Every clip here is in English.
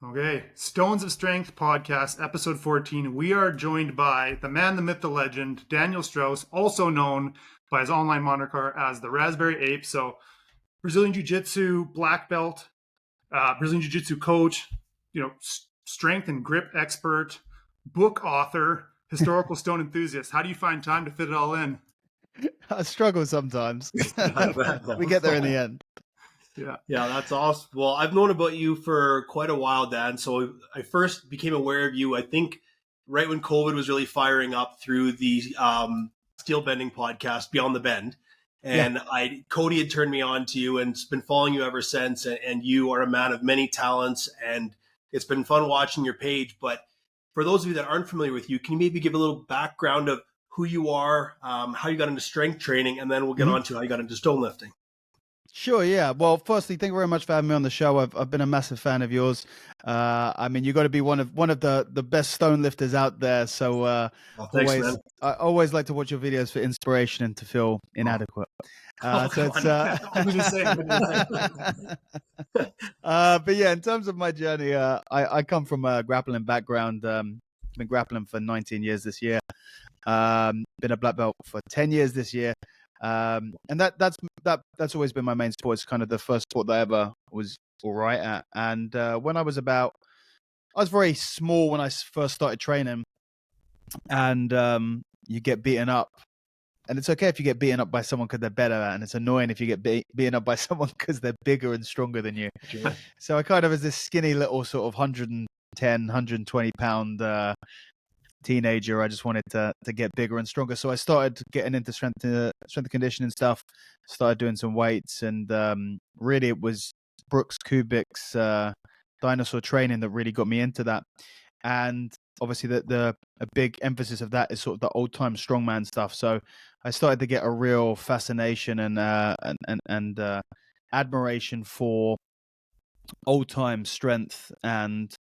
Okay, Stones of Strength podcast, episode 14. We are joined by the man, the myth, the legend, Daniel Strauss, also known by his online moniker as the Raspberry Ape. So, Brazilian Jiu Jitsu black belt, Brazilian Jiu Jitsu coach, strength and grip expert, book author, historical stone enthusiast. How do you find time to fit it all in? I struggle sometimes. We get there in the end. Yeah, that's awesome. Well, I've known about you for quite a while, Dan. So I first became aware of you, I think, right when COVID was really firing up through the steel bending podcast, Beyond the Bend. And Cody had turned me on to you and been following you ever since. And you are a man of many talents, and it's been fun watching your page. But for those of you that aren't familiar with you, can you maybe give a little background of who you are, how you got into strength training, and then we'll get on to how you got into stone lifting. Sure, yeah. Well, firstly, thank you very much for having me on the show. I've been a massive fan of yours. I mean, you got to be one of the best stone lifters out there. So Thanks, man. I always like to watch your videos for inspiration and to feel inadequate. But yeah, in terms of my journey, I come from a grappling background. Been grappling for 19 years this year. Been a black belt for 10 years this year. And that's always been my main sport. It's kind of the first sport that I ever was all right at. And when I was very small when I first started training, and you get beaten up. And it's okay if you get beaten up by someone because they're better, and it's annoying if you get beaten up by someone because they're bigger and stronger than you. Sure. So I kind of was this skinny little sort of 110, 120 pound teenager. I just wanted to get bigger and stronger. So I started getting into strength and conditioning stuff, started doing some weights, and really it was Brooks Kubik's dinosaur training that really got me into that. And obviously a big emphasis of that is sort of the old time strongman stuff. So I started to get a real fascination and admiration for old time strength, and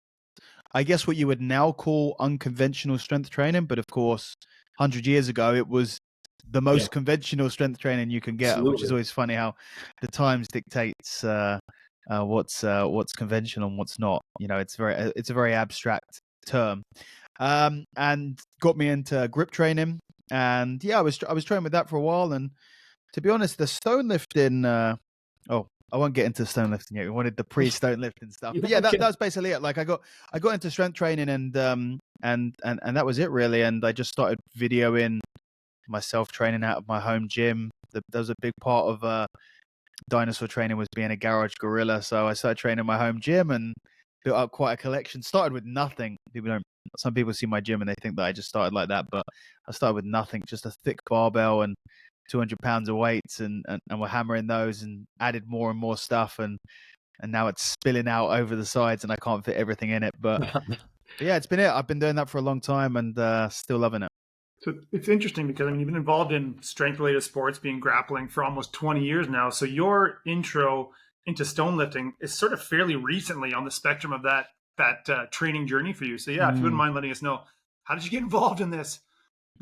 I guess what you would now call unconventional strength training. But of course, 100 years ago, it was the most conventional strength training you can get. Absolutely. Which is always funny how the times dictates what's conventional and what's not. You know, it's a very abstract term, and got me into grip training. And yeah, I was training with that for a while. And to be honest, the stone lifting, I won't get into stone lifting yet. We wanted the pre-stone lifting stuff, but yeah, that was basically it. Like I got into strength training, and that was it really. And I just started videoing myself training out of my home gym. That was a big part of dinosaur training, was being a garage gorilla. So I started training in my home gym and built up quite a collection. Started with nothing. Some people see my gym and they think that I just started like that, but I started with nothing, just a thick barbell and 200 pounds of weights, and we're hammering those, and added more and more stuff, and now it's spilling out over the sides and I can't fit everything in it. But yeah, it's been it. I've been doing that for a long time and still loving it. So it's interesting because, I mean, you've been involved in strength-related sports, being grappling, for almost 20 years now. So your intro into stone lifting is sort of fairly recently on the spectrum of that training journey for you. So yeah, if you wouldn't mind letting us know, how did you get involved in this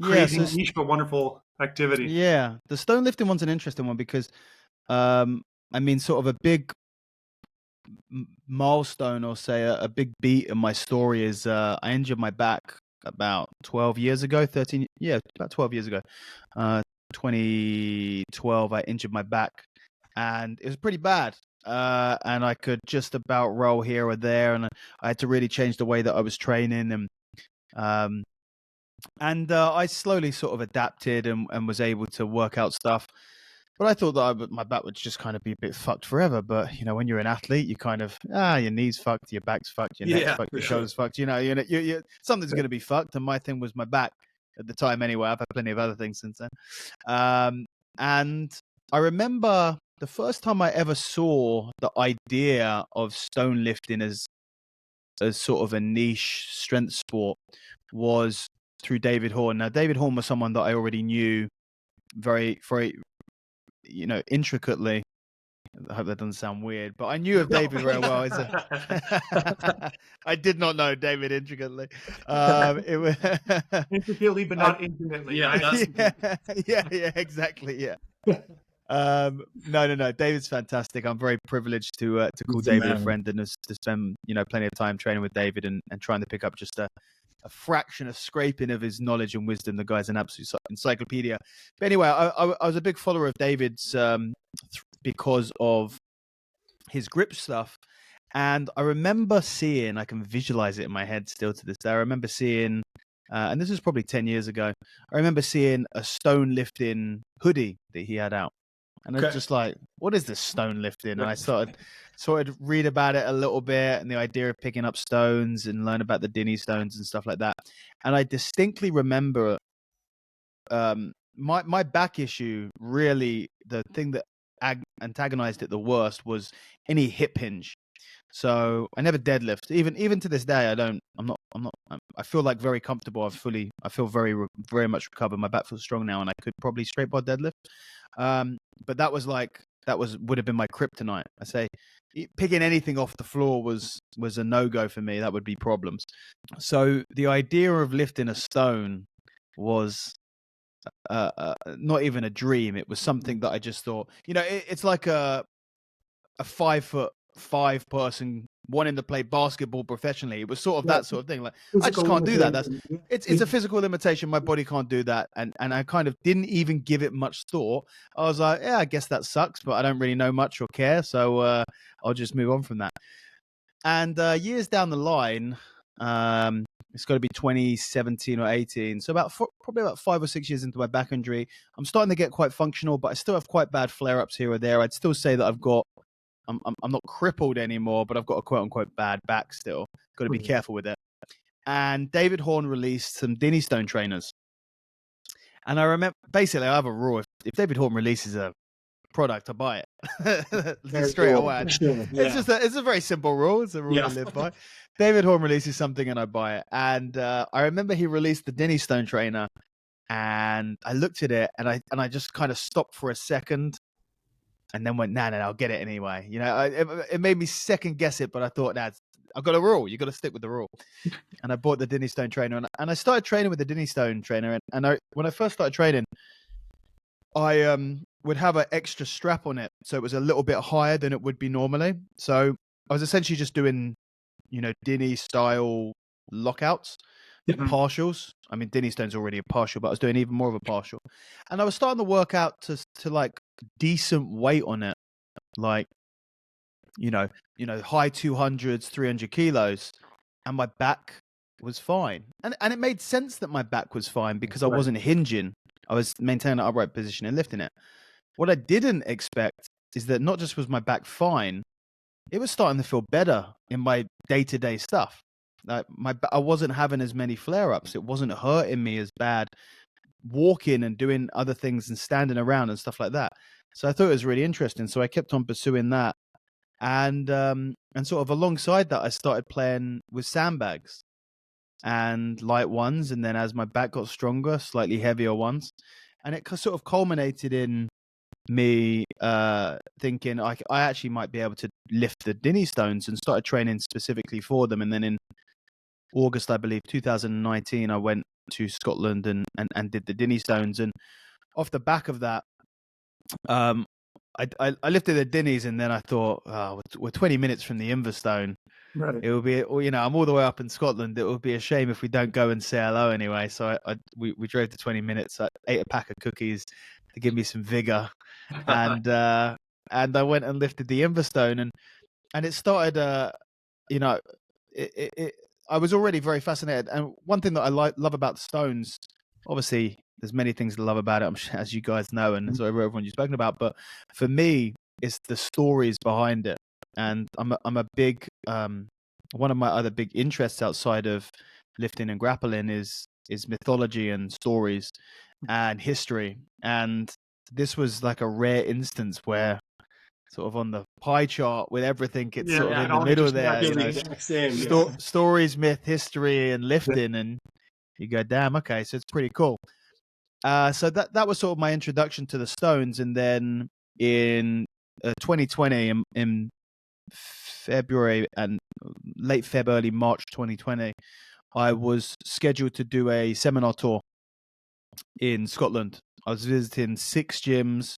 crazy, niche but wonderful activity? Yeah, the stone lifting one's an interesting one because, I mean, sort of a big milestone, or say a big beat in my story is I injured my back about 12 years ago, about 12 years ago. 2012, I injured my back, and it was pretty bad. And I could just about roll here or there, and I had to really change the way that I was training, and I slowly sort of adapted and was able to work out stuff. But I thought that my back would just kind of be a bit fucked forever. But you know, when you're an athlete, you kind of your knee's fucked, your back's fucked, your neck's fucked, your shoulder's fucked. You know, something's going to be fucked. And my thing was my back at the time. Anyway, I've had plenty of other things since then. And I remember the first time I ever saw the idea of stone lifting as sort of a niche strength sport was through David Horn. Now, David Horn was someone that I already knew very, very, intricately. I hope that doesn't sound weird, but I knew of David very well. I did not know David intricately. It was intricately, but not intimately. Yeah, exactly. Yeah. No. David's fantastic. I'm very privileged to call He's the David a man. friend and to spend plenty of time training with David and trying to pick up just a fraction, a scraping of his knowledge and wisdom. The guy's an absolute encyclopedia. But anyway, I was a big follower of David's because of his grip stuff. And I remember seeing, I can visualize it in my head still to this day. I remember seeing, and this is probably 10 years ago, I remember seeing a stone lifting hoodie that he had out. And I was just like, what is this stone lifting? And I started read about it a little bit and the idea of picking up stones and learn about the Dinny stones and stuff like that. And I distinctly remember my back issue, really, the thing that antagonized it the worst was any hip hinge. So I never deadlift. Even to this day, I feel like very comfortable. I feel very, very much recovered. My back feels strong now, and I could probably straight bar deadlift. But that would have been my kryptonite. I say picking anything off the floor was a no-go for me. That would be problems. So the idea of lifting a stone was not even a dream. It was something that I just thought, it's like a 5'5" person wanting to play basketball professionally. It was sort of that sort of thing. Like, I just can't do that. It's a physical limitation. My body can't do that. And I kind of didn't even give it much thought. I was like, yeah, I guess that sucks, but I don't really know much or care. So I'll just move on from that. And years down the line, it's got to be 2017 or 18. So probably about 5 or 6 years into my back injury, I'm starting to get quite functional, but I still have quite bad flare-ups here or there. I'd still say that I'm not crippled anymore, but I've got a quote unquote bad back still. Got to be careful with it. And David Horn released some Dinny Stone trainers. And I remember, basically, I have a rule. If David Horn releases a product, I buy it straight away. Sure. Yeah. It's a very simple rule. It's a rule I live by. David Horn releases something and I buy it. And I remember he released the Dinny Stone trainer, and I looked at it and I just kind of stopped for a second. And then went, no, I'll get it anyway. It made me second guess it, but I thought, I've got a rule. You got to stick with the rule. And I bought the Dinny Stone trainer, and I started training with the Dinny Stone trainer. And when I first started training, I would have an extra strap on it, so it was a little bit higher than it would be normally. So I was essentially just doing, Dinny style lockouts. Partials. I mean, Dinny Stone's already a partial, but I was doing even more of a partial. And I was starting to work out to like decent weight on it, like high 200s, 300 kilos, and my back was fine. And it made sense that my back was fine because I wasn't hinging. I was maintaining an upright position and lifting it. What I didn't expect is that not just was my back fine, it was starting to feel better in my day-to-day stuff. I wasn't having as many flare-ups. It wasn't hurting me as bad walking and doing other things and standing around and stuff like that. So I thought it was really interesting. So I kept on pursuing that. And sort of alongside that, I started playing with sandbags and light ones. And then as my back got stronger, slightly heavier ones. And it sort of culminated in me thinking I actually might be able to lift the Dinny Stones, and started training specifically for them. And then in August, I believe, 2019, I went to Scotland and did the Dinny Stones. And off the back of that, I lifted the Dinnies, and then I thought, we're 20 minutes from the Inverstone. Right. It will be, I'm all the way up in Scotland. It would be a shame if we don't go and say hello anyway. So we drove to 20 minutes. I ate a pack of cookies to give me some vigor, and I went and lifted the Inverstone, and it started. I was already very fascinated, and one thing that I love about the Stones, obviously, there's many things to love about it, as you guys know, and so everyone you've spoken about. But for me, it's the stories behind it, and I'm a big one of my other big interests outside of lifting and grappling is mythology and stories and history. And this was like a rare instance where, sort of on the pie chart with everything, it's sort of in the middle there. Stories, myth, history, and lifting, and you go, damn, okay, so it's pretty cool. So that was sort of my introduction to the Stones. And then in 2020, in February and late February, early March 2020, I was scheduled to do a seminar tour in Scotland. I was visiting 6 gyms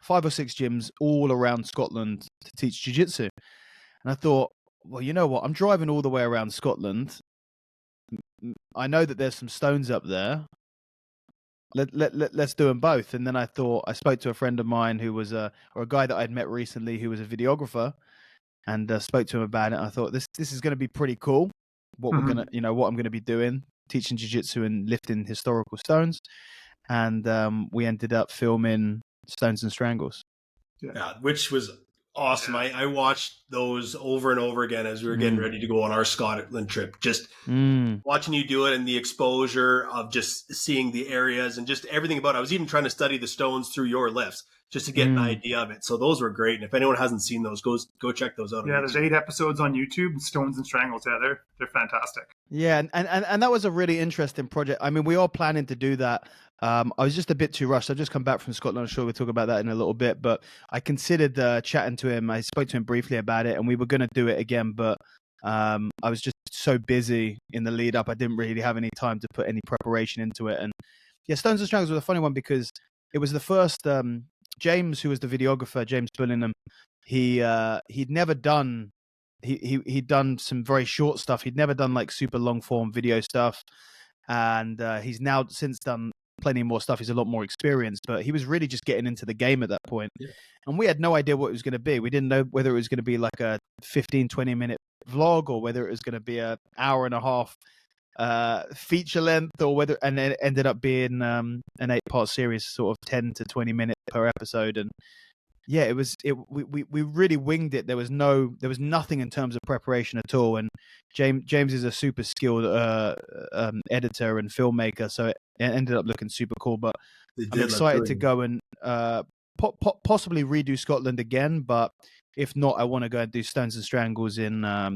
5 or 6 gyms all around Scotland to teach jiu-jitsu. And I thought, well, you know what? I'm driving all the way around Scotland. I know that there's some stones up there. Let's do them both. And then I spoke to a friend of mine who was or a guy that I'd met recently who was a videographer, and spoke to him about it. I thought this is going to be pretty cool. What we're gonna, what I'm going to be doing, teaching jiu-jitsu and lifting historical stones. And we ended up filming Stones and Strangles. Yeah, which was awesome. I watched those over and over again as we were getting ready to go on our Scotland trip. Just watching you do it and the exposure of just seeing the areas and just everything about it. I was even trying to study the stones through your lifts just to get an idea of it. So those were great. And if anyone hasn't seen those, go check those out. Yeah, there's 8 episodes on YouTube, Stones and Strangles. Yeah, they're fantastic. Yeah, and that was a really interesting project. I mean, we are planning to do that. I was just a bit too rushed. I've just come back from Scotland. I'm sure we'll talk about that in a little bit. But I considered chatting to him. I spoke to him briefly about it, and we were going to do it again. But I was just so busy in the lead up. I didn't really have any time to put any preparation into it. And yeah, Stones and Strangles was a funny one because it was the first. James, who was the videographer, James Bullingham, he'd never done. He'd done some very short stuff. He'd never done like super long form video stuff, and he's now since done plenty more stuff. He's a lot more experienced, but he was really just getting into the game at that point. Yeah. And we had no idea what it was going to be. We didn't know whether it was going to be like a 15-20 minute vlog or whether it was going to be an hour and a half feature length, or whether, and it ended up being an 8-part series, sort of 10 to 20 minutes per episode. And yeah, we really winged it. There was nothing in terms of preparation at all. And James is a super skilled editor and filmmaker, so it ended up looking super cool. But I'm excited to go and possibly redo Scotland again. But if not, I want to go and do Stones and Strangles in a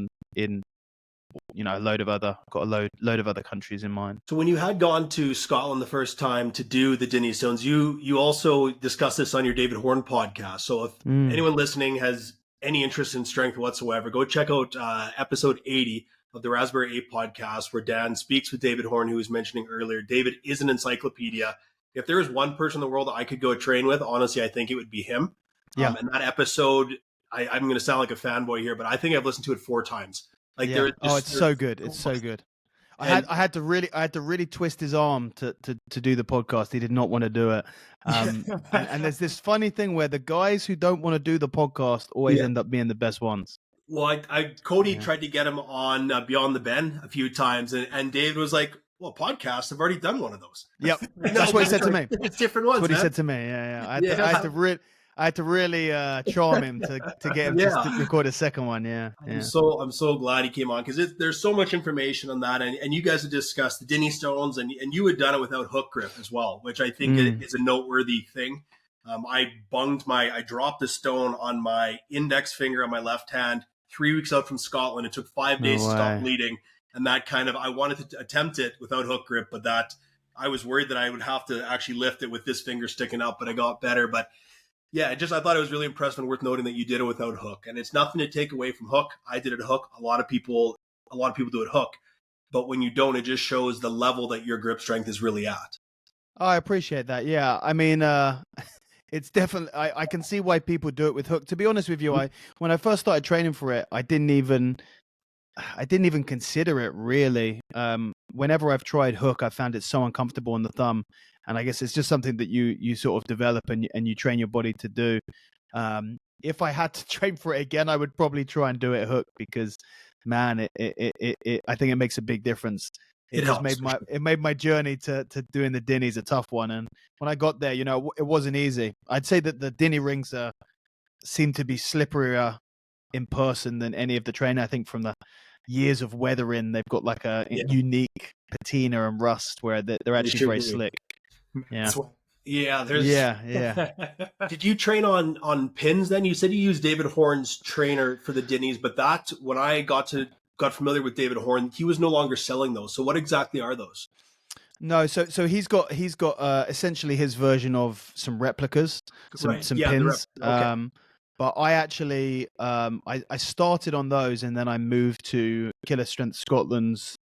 load of other countries in mind. So when you had gone to Scotland the first time to do the Dinnie Stones, you also discussed this on your David Horn podcast. So if anyone listening has any interest in strength whatsoever, go check out episode 80 of the Raspberry 8 podcast, where Dan speaks with David Horn, who was mentioning earlier. David is an encyclopedia. If there is one person in the world that I could go train with, honestly, I think it would be him. Yeah. And that episode, I'm going to sound like a fanboy here, but I think I've listened to it 4 times. Like it's so good. It's so good. I had to really twist his arm to do the podcast. He did not want to do it. And there's this funny thing where the guys who don't want to do the podcast always end up being the best ones. Well, Cody tried to get him on Beyond the Ben a few times, and Dave was like, "Well, podcasts, I've already done one of those." Yep, that's what he said to me. It's different ones. That's what he said to me. Yeah. I had to really charm him to get him to record a second one. Yeah. I'm so glad he came on, because there's so much information on that, and you guys have discussed the Dinnie Stones, and you had done it without hook grip as well, which I think is a noteworthy thing. I dropped the stone on my index finger on my left hand 3 weeks out from Scotland. It took 5 days to stop bleeding, and that I wanted to attempt it without hook grip, but that I was worried that I would have to actually lift it with this finger sticking up, but I got better. But yeah, I thought it was really impressive and worth noting that you did it without hook. And it's nothing to take away from hook. I did it hook. A lot of people do it hook. But when you don't, it just shows the level that your grip strength is really at. Oh, I appreciate that. Yeah. I mean, it's definitely, I can see why people do it with hook. To be honest with you, when I first started training for it, I didn't even consider it really. Whenever I've tried hook, I found it so uncomfortable on the thumb. And I guess it's just something that you sort of develop and you train your body to do. If I had to train for it again, I would probably try and do it hook, because, man, I think it makes a big difference. It made my journey to doing the Dinnies a tough one. And when I got there, it wasn't easy. I'd say that the Dinnie rings seem to be slipperier in person than any of the training. I think from the years of weathering, they've got like a unique patina and rust where they're actually very slick. Yeah. Did you train on pins then? You said you used David Horn's trainer for the Dinnies, but when I got familiar with David Horn, he was no longer selling those. So what exactly are those? No, so he's got essentially his version of some replicas, some pins. Okay. But I actually I started on those, and then I moved to Killer Strength Scotland's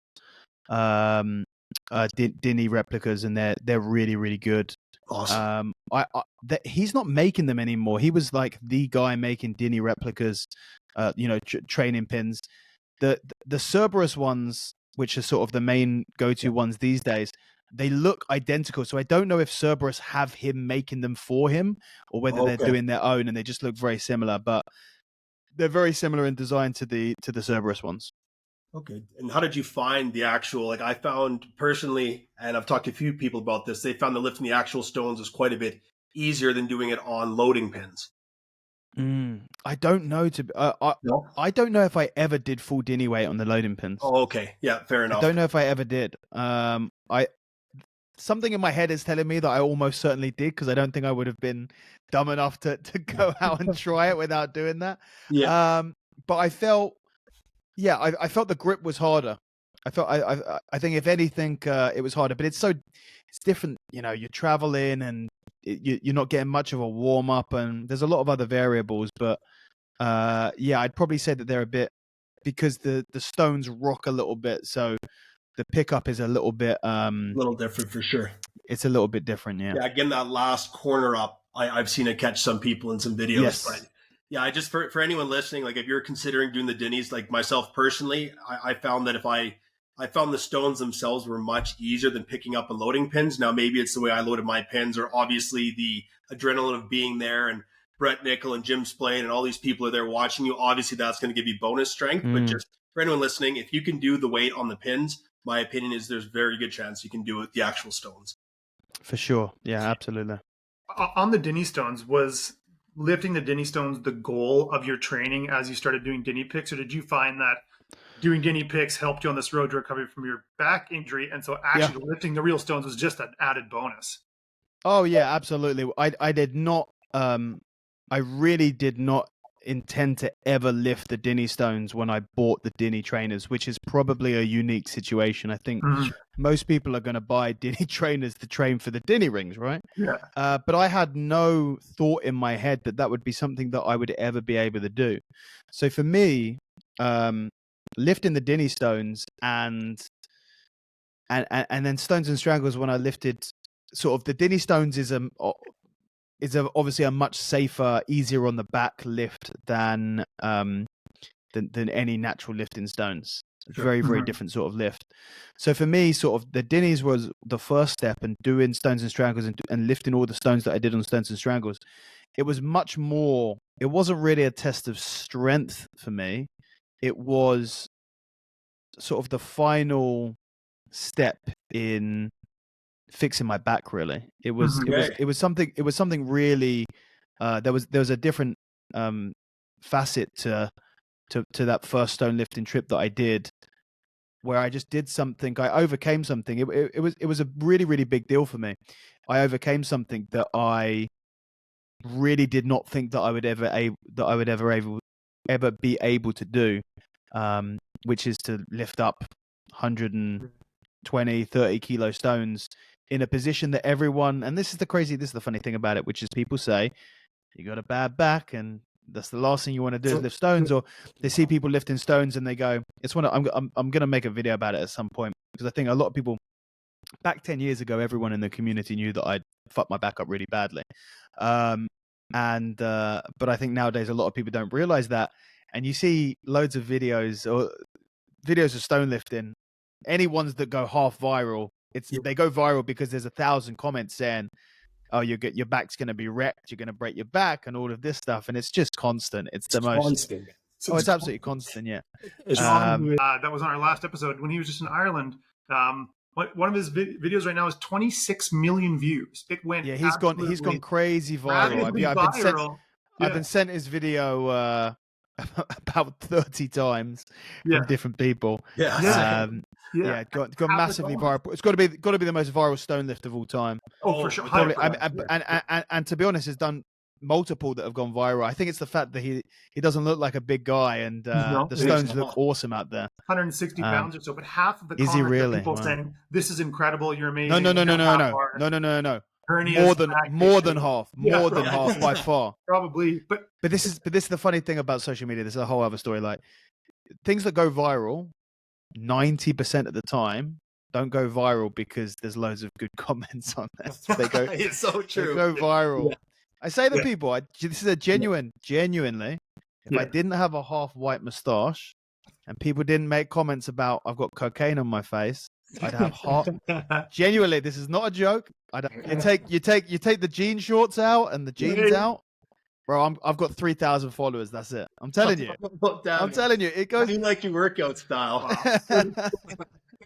Dinnie replicas, and they're really, really good. Awesome. that he's not making them anymore. He was like the guy making Dini replicas, training pins. The Cerberus ones, which are sort of the main go-to ones these days, they look identical. So I don't know if Cerberus have him making them for him or whether they're doing their own, and they just look very similar. But they're very similar in design to the Cerberus ones. Okay. And how did you find the actual, like I found personally, and I've talked to a few people about this, they found that lifting the actual stones is quite a bit easier than doing it on loading pins. I don't know. No? I don't know if I ever did full Dini weight on the loading pins. Oh, okay. Yeah, fair enough. I don't know if I ever did. Something in my head is telling me that I almost certainly did, because I don't think I would have been dumb enough to go out and try it without doing that. Yeah. But I felt, I felt the grip was harder. I think if anything, it was harder. But it's different. You're traveling and you're not getting much of a warm up, and there's a lot of other variables. But I'd probably say that they're a bit, because the stones rock a little bit, so the pickup is a little bit A little different for sure. It's a little bit different, yeah. Yeah, getting that last corner up, I've seen it catch some people in some videos. Yes. But yeah, I just for anyone listening, like if you're considering doing the Dinis, like myself personally, I found that if I found the stones themselves were much easier than picking up and loading pins. Now maybe it's the way I loaded my pins, or obviously the adrenaline of being there and Brett Nickel and Jim Splain and all these people are there watching you. Obviously that's going to give you bonus strength. But just for anyone listening, if you can do the weight on the pins, my opinion is there's very good chance you can do it with the actual stones. For sure. Yeah, absolutely. On the Dini stones, was lifting the Dini stones the goal of your training as you started doing Dini picks, or did you find that doing Dini picks helped you on this road to recovery from your back injury, and so actually lifting the real stones was just an added bonus? Oh yeah, absolutely. I did not I really did not intend to ever lift the Dini stones when I bought the Dini trainers, which is probably a unique situation. I think most people are going to buy Dini trainers to train for the Dini rings, right? Yeah. But I had no thought in my head that would be something that I would ever be able to do. So for me, lifting the Dini stones and then stones and strangles, when I lifted sort of the Dini stones, is obviously a much safer, easier on the back lift than any natural lift in stones. Very, very different sort of lift. So for me, sort of the Dinis was the first step, and doing stones and strangles and lifting all the stones that I did on stones and strangles. It was much more, it wasn't really a test of strength for me. It was sort of the final step in fixing my back. Really, it was something really. There was a different facet to that first stone lifting trip that I did, where I just did something. I overcame something. It was a really, really big deal for me. I overcame something that I really did not think that I would ever be able to do, which is to lift up 120, 30 kilo stones in a position that everyone, and this is the funny thing about it, which is people say you got a bad back and that's the last thing you want to do is lift stones, or they see people lifting stones and they go, I'm going to make a video about it at some point, because I think a lot of people back 10 years ago, everyone in the community knew that I'd fucked my back up really badly. But I think nowadays a lot of people don't realize that. And you see loads of videos of stone lifting, any ones that go half viral, they go viral because there's 1,000 comments saying, oh, your back's going to be wrecked, you're going to break your back, and all of this stuff, and it's just constant. It's constant. It's absolutely constant. Yeah. That was on our last episode when he was just in Ireland. One of his videos right now is 26 million views. It went. Yeah, he's gone crazy viral. I've been sent his video about 30 times from different people. It got massively viral. It's got to be the most viral stone lift of all time. Oh, for sure. Probably, and to be honest, has done multiple that have gone viral. I think it's the fact that he doesn't look like a big guy, and the stones look awesome out there. 160 pounds or so, but half of the comments are people saying, "This is incredible, you're amazing." No. More than half by far. Probably, but this is the funny thing about social media. This is a whole other story. Like, things that go viral, 90% of the time don't go viral because there's loads of good comments on there. It's so They true. go viral. Yeah. I say to Yeah. people, this is a genuinely, if I Yeah. didn't have a half white mustache and people didn't make comments about I've got cocaine on my face, I'd have genuinely, this is not a joke. You take the jean shorts out and the jeans out. Bro, I've got 3,000 followers. That's it. I'm telling you. I'm telling you. It I goes. do like your workout style. Wow.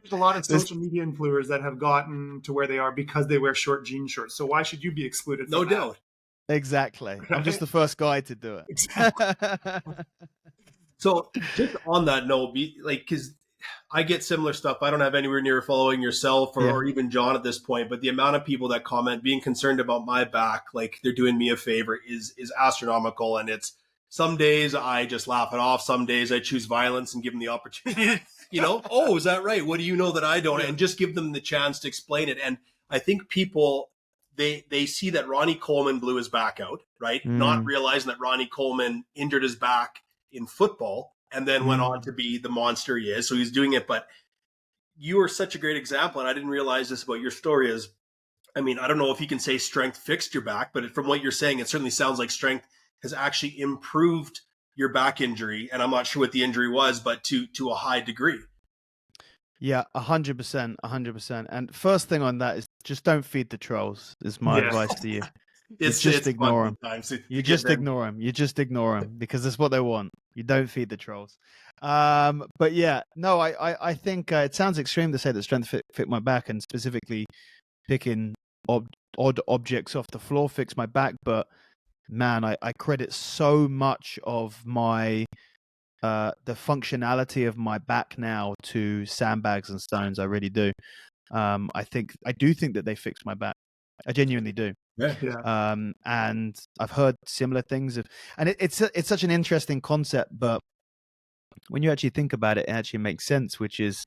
There's a lot of social media influencers that have gotten to where they are because they wear short jean shorts. So why should you be excluded from No that? doubt. Exactly. I'm just the first guy to do it. Exactly. So just on that note, because I get similar stuff. I don't have anywhere near following yourself or even John at this point, but the amount of people that comment being concerned about my back, like they're doing me a favor, is astronomical. And it's some days I just laugh it off. Some days I choose violence and give them the opportunity. Oh, is that right? What do you know that I don't? And just give them the chance to explain it. And I think people, they see that Ronnie Coleman blew his back out, right? Not realizing that Ronnie Coleman injured his back in football and then went on to be the monster he is. So he's doing it. But you are such a great example. And I didn't realize this about your story is, I don't know if you can say strength fixed your back, but from what you're saying, it certainly sounds like strength has actually improved your back injury. And I'm not sure what the injury was, but to a high degree. Yeah, 100%, 100%. And first thing on that is just don't feed the trolls is my advice to you. Just ignore them. You just ignore them. You just ignore them because that's what they want. You don't feed the trolls. But yeah, no, I think it sounds extreme to say that strength fit my back and specifically picking odd objects off the floor fix my back. But man, I credit so much of my the functionality of my back now to sandbags and stones. I really do. I do think that they fixed my back. I genuinely do. Yeah. And I've heard similar things and it's such an interesting concept, but when you actually think about it, it actually makes sense, which is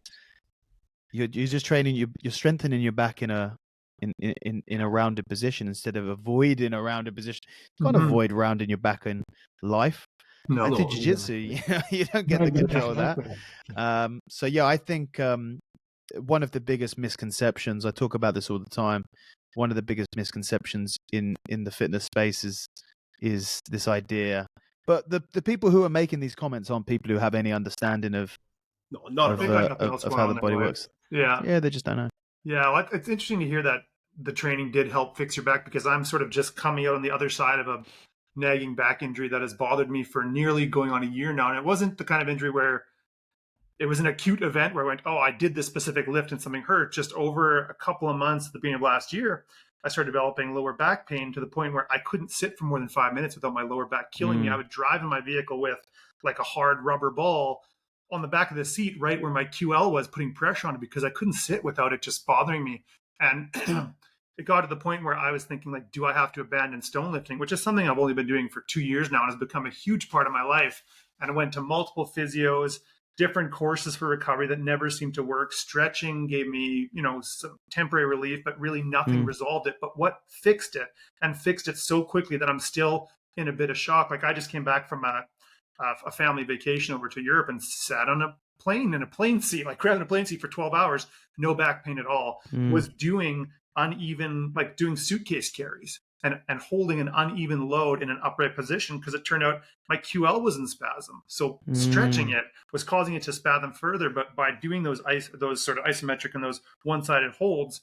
you're just training, you're strengthening your back in a rounded position instead of avoiding a rounded position. You can't avoid rounding your back in life. No. Like jiu-jitsu, you don't get the control of that. So yeah, I think one of the biggest misconceptions, I talk about this all the time, one of the biggest misconceptions in the fitness space is this idea. But the people who are making these comments aren't people who have any understanding of how the body works. Yeah, they just don't know. Yeah, well, it's interesting to hear that the training did help fix your back because I'm sort of just coming out on the other side of a nagging back injury that has bothered me for nearly going on a year now. And it wasn't the kind of injury where it was an acute event where I went, oh, I did this specific lift and something hurt. Just over a couple of months at the beginning of last year, I started developing lower back pain to the point where I couldn't sit for more than 5 minutes without my lower back killing me. I would drive in my vehicle with like a hard rubber ball on the back of the seat, right where my QL was, putting pressure on it because I couldn't sit without it just bothering me. And it got to the point where I was thinking, like, do I have to abandon stone lifting, which is something I've only been doing for 2 years now and has become a huge part of my life. And I went to multiple physios, different courses for recovery that never seemed to work. Stretching gave me, some temporary relief, but really nothing resolved it. But what fixed it, and fixed it so quickly that I'm still in a bit of shock. Like I just came back from a family vacation over to Europe and sat on a plane in a plane seat, like grabbing a plane seat for 12 hours, no back pain at all. Was doing uneven, like doing suitcase carries and holding an uneven load in an upright position because it turned out my QL was in spasm. So stretching it was causing it to spasm further. But by doing those sort of isometric and those one-sided holds,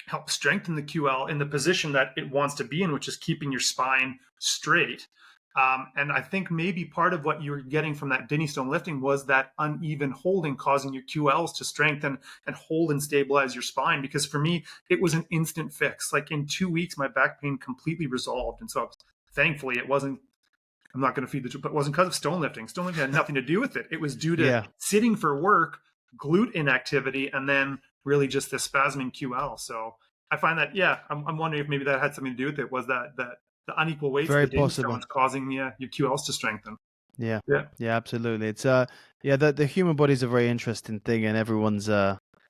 help strengthen the QL in the position that it wants to be in, which is keeping your spine straight. And I think maybe part of what you were getting from that Denny Stone lifting was that uneven holding causing your QLs to strengthen and hold and stabilize your spine. Because for me, it was an instant fix. Like in 2 weeks, my back pain completely resolved. And so thankfully it wasn't, I'm not going to feed the, but it wasn't because of stone lifting. Stone lifting had nothing to do with it. It was due to sitting for work, glute inactivity, and then really just the spasming QL. So I find that, I'm wondering if maybe that had something to do with it. Was that the unequal weights very of the possible stones causing your QLs to strengthen? Yeah, absolutely. It's the human body is a very interesting thing, and everyone's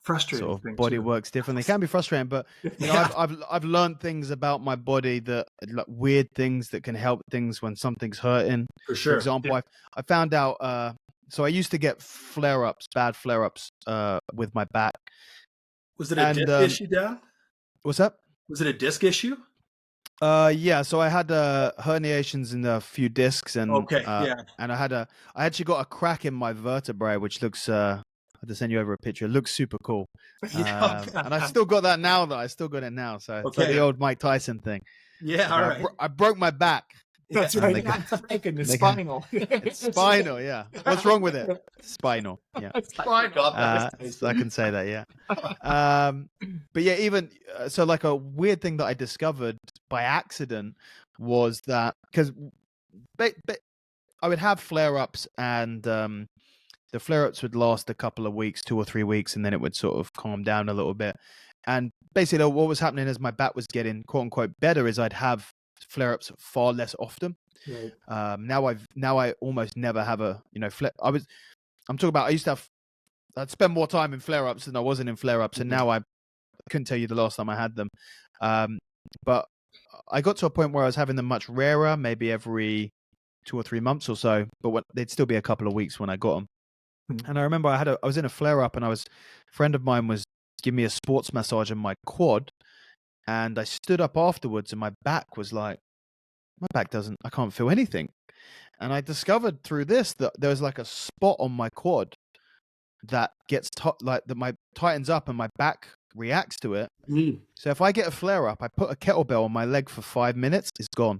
frustrating sort of body works differently. It can be frustrating, but I've learned things about my body that like weird things that can help things when something's hurting. For sure. For example, I found out. So I used to get bad flare ups with my back. Was it a And disc issue, Dan? what's up? Was it a disc issue? Yeah. So I had herniations in a few discs, and Okay, yeah. and I actually got a crack in my vertebrae, which looks. I had to send you over a picture. It looks super cool. Yeah. And I still got that now, though. I still got it now. So it's like Okay. the old Mike Tyson thing. Yeah, all right. I broke my back. That's Yeah. right. Not breaking the They spinal. It's spinal, yeah. What's wrong with it? Spinal, yeah. Got that. So I can say that, yeah. But yeah, even so, like a weird thing that I discovered by accident was that because I would have flare-ups, and the flare-ups would last a couple of weeks, 2 or 3 weeks, and then it would sort of calm down a little bit. And basically, what was happening as my back was getting "quote unquote" better is I'd have flare-ups far less often. Right. Now I almost never have a I'm talking about I used to have I'd spend more time in flare-ups than I wasn't in flare-ups, and now I couldn't tell you the last time I had them. But I got to a point where I was having them much rarer, maybe every 2 or 3 months or so, but they'd still be a couple of weeks when I got them. And I remember I was in a flare-up, and a friend of mine was giving me a sports massage on my quad, and I stood up afterwards, and my back was like, I can't feel anything. And I discovered through this that there was like a spot on my quad that gets tightens up, and my back reacts to it. So if I get a flare up, I put a kettlebell on my leg for 5 minutes, it's gone.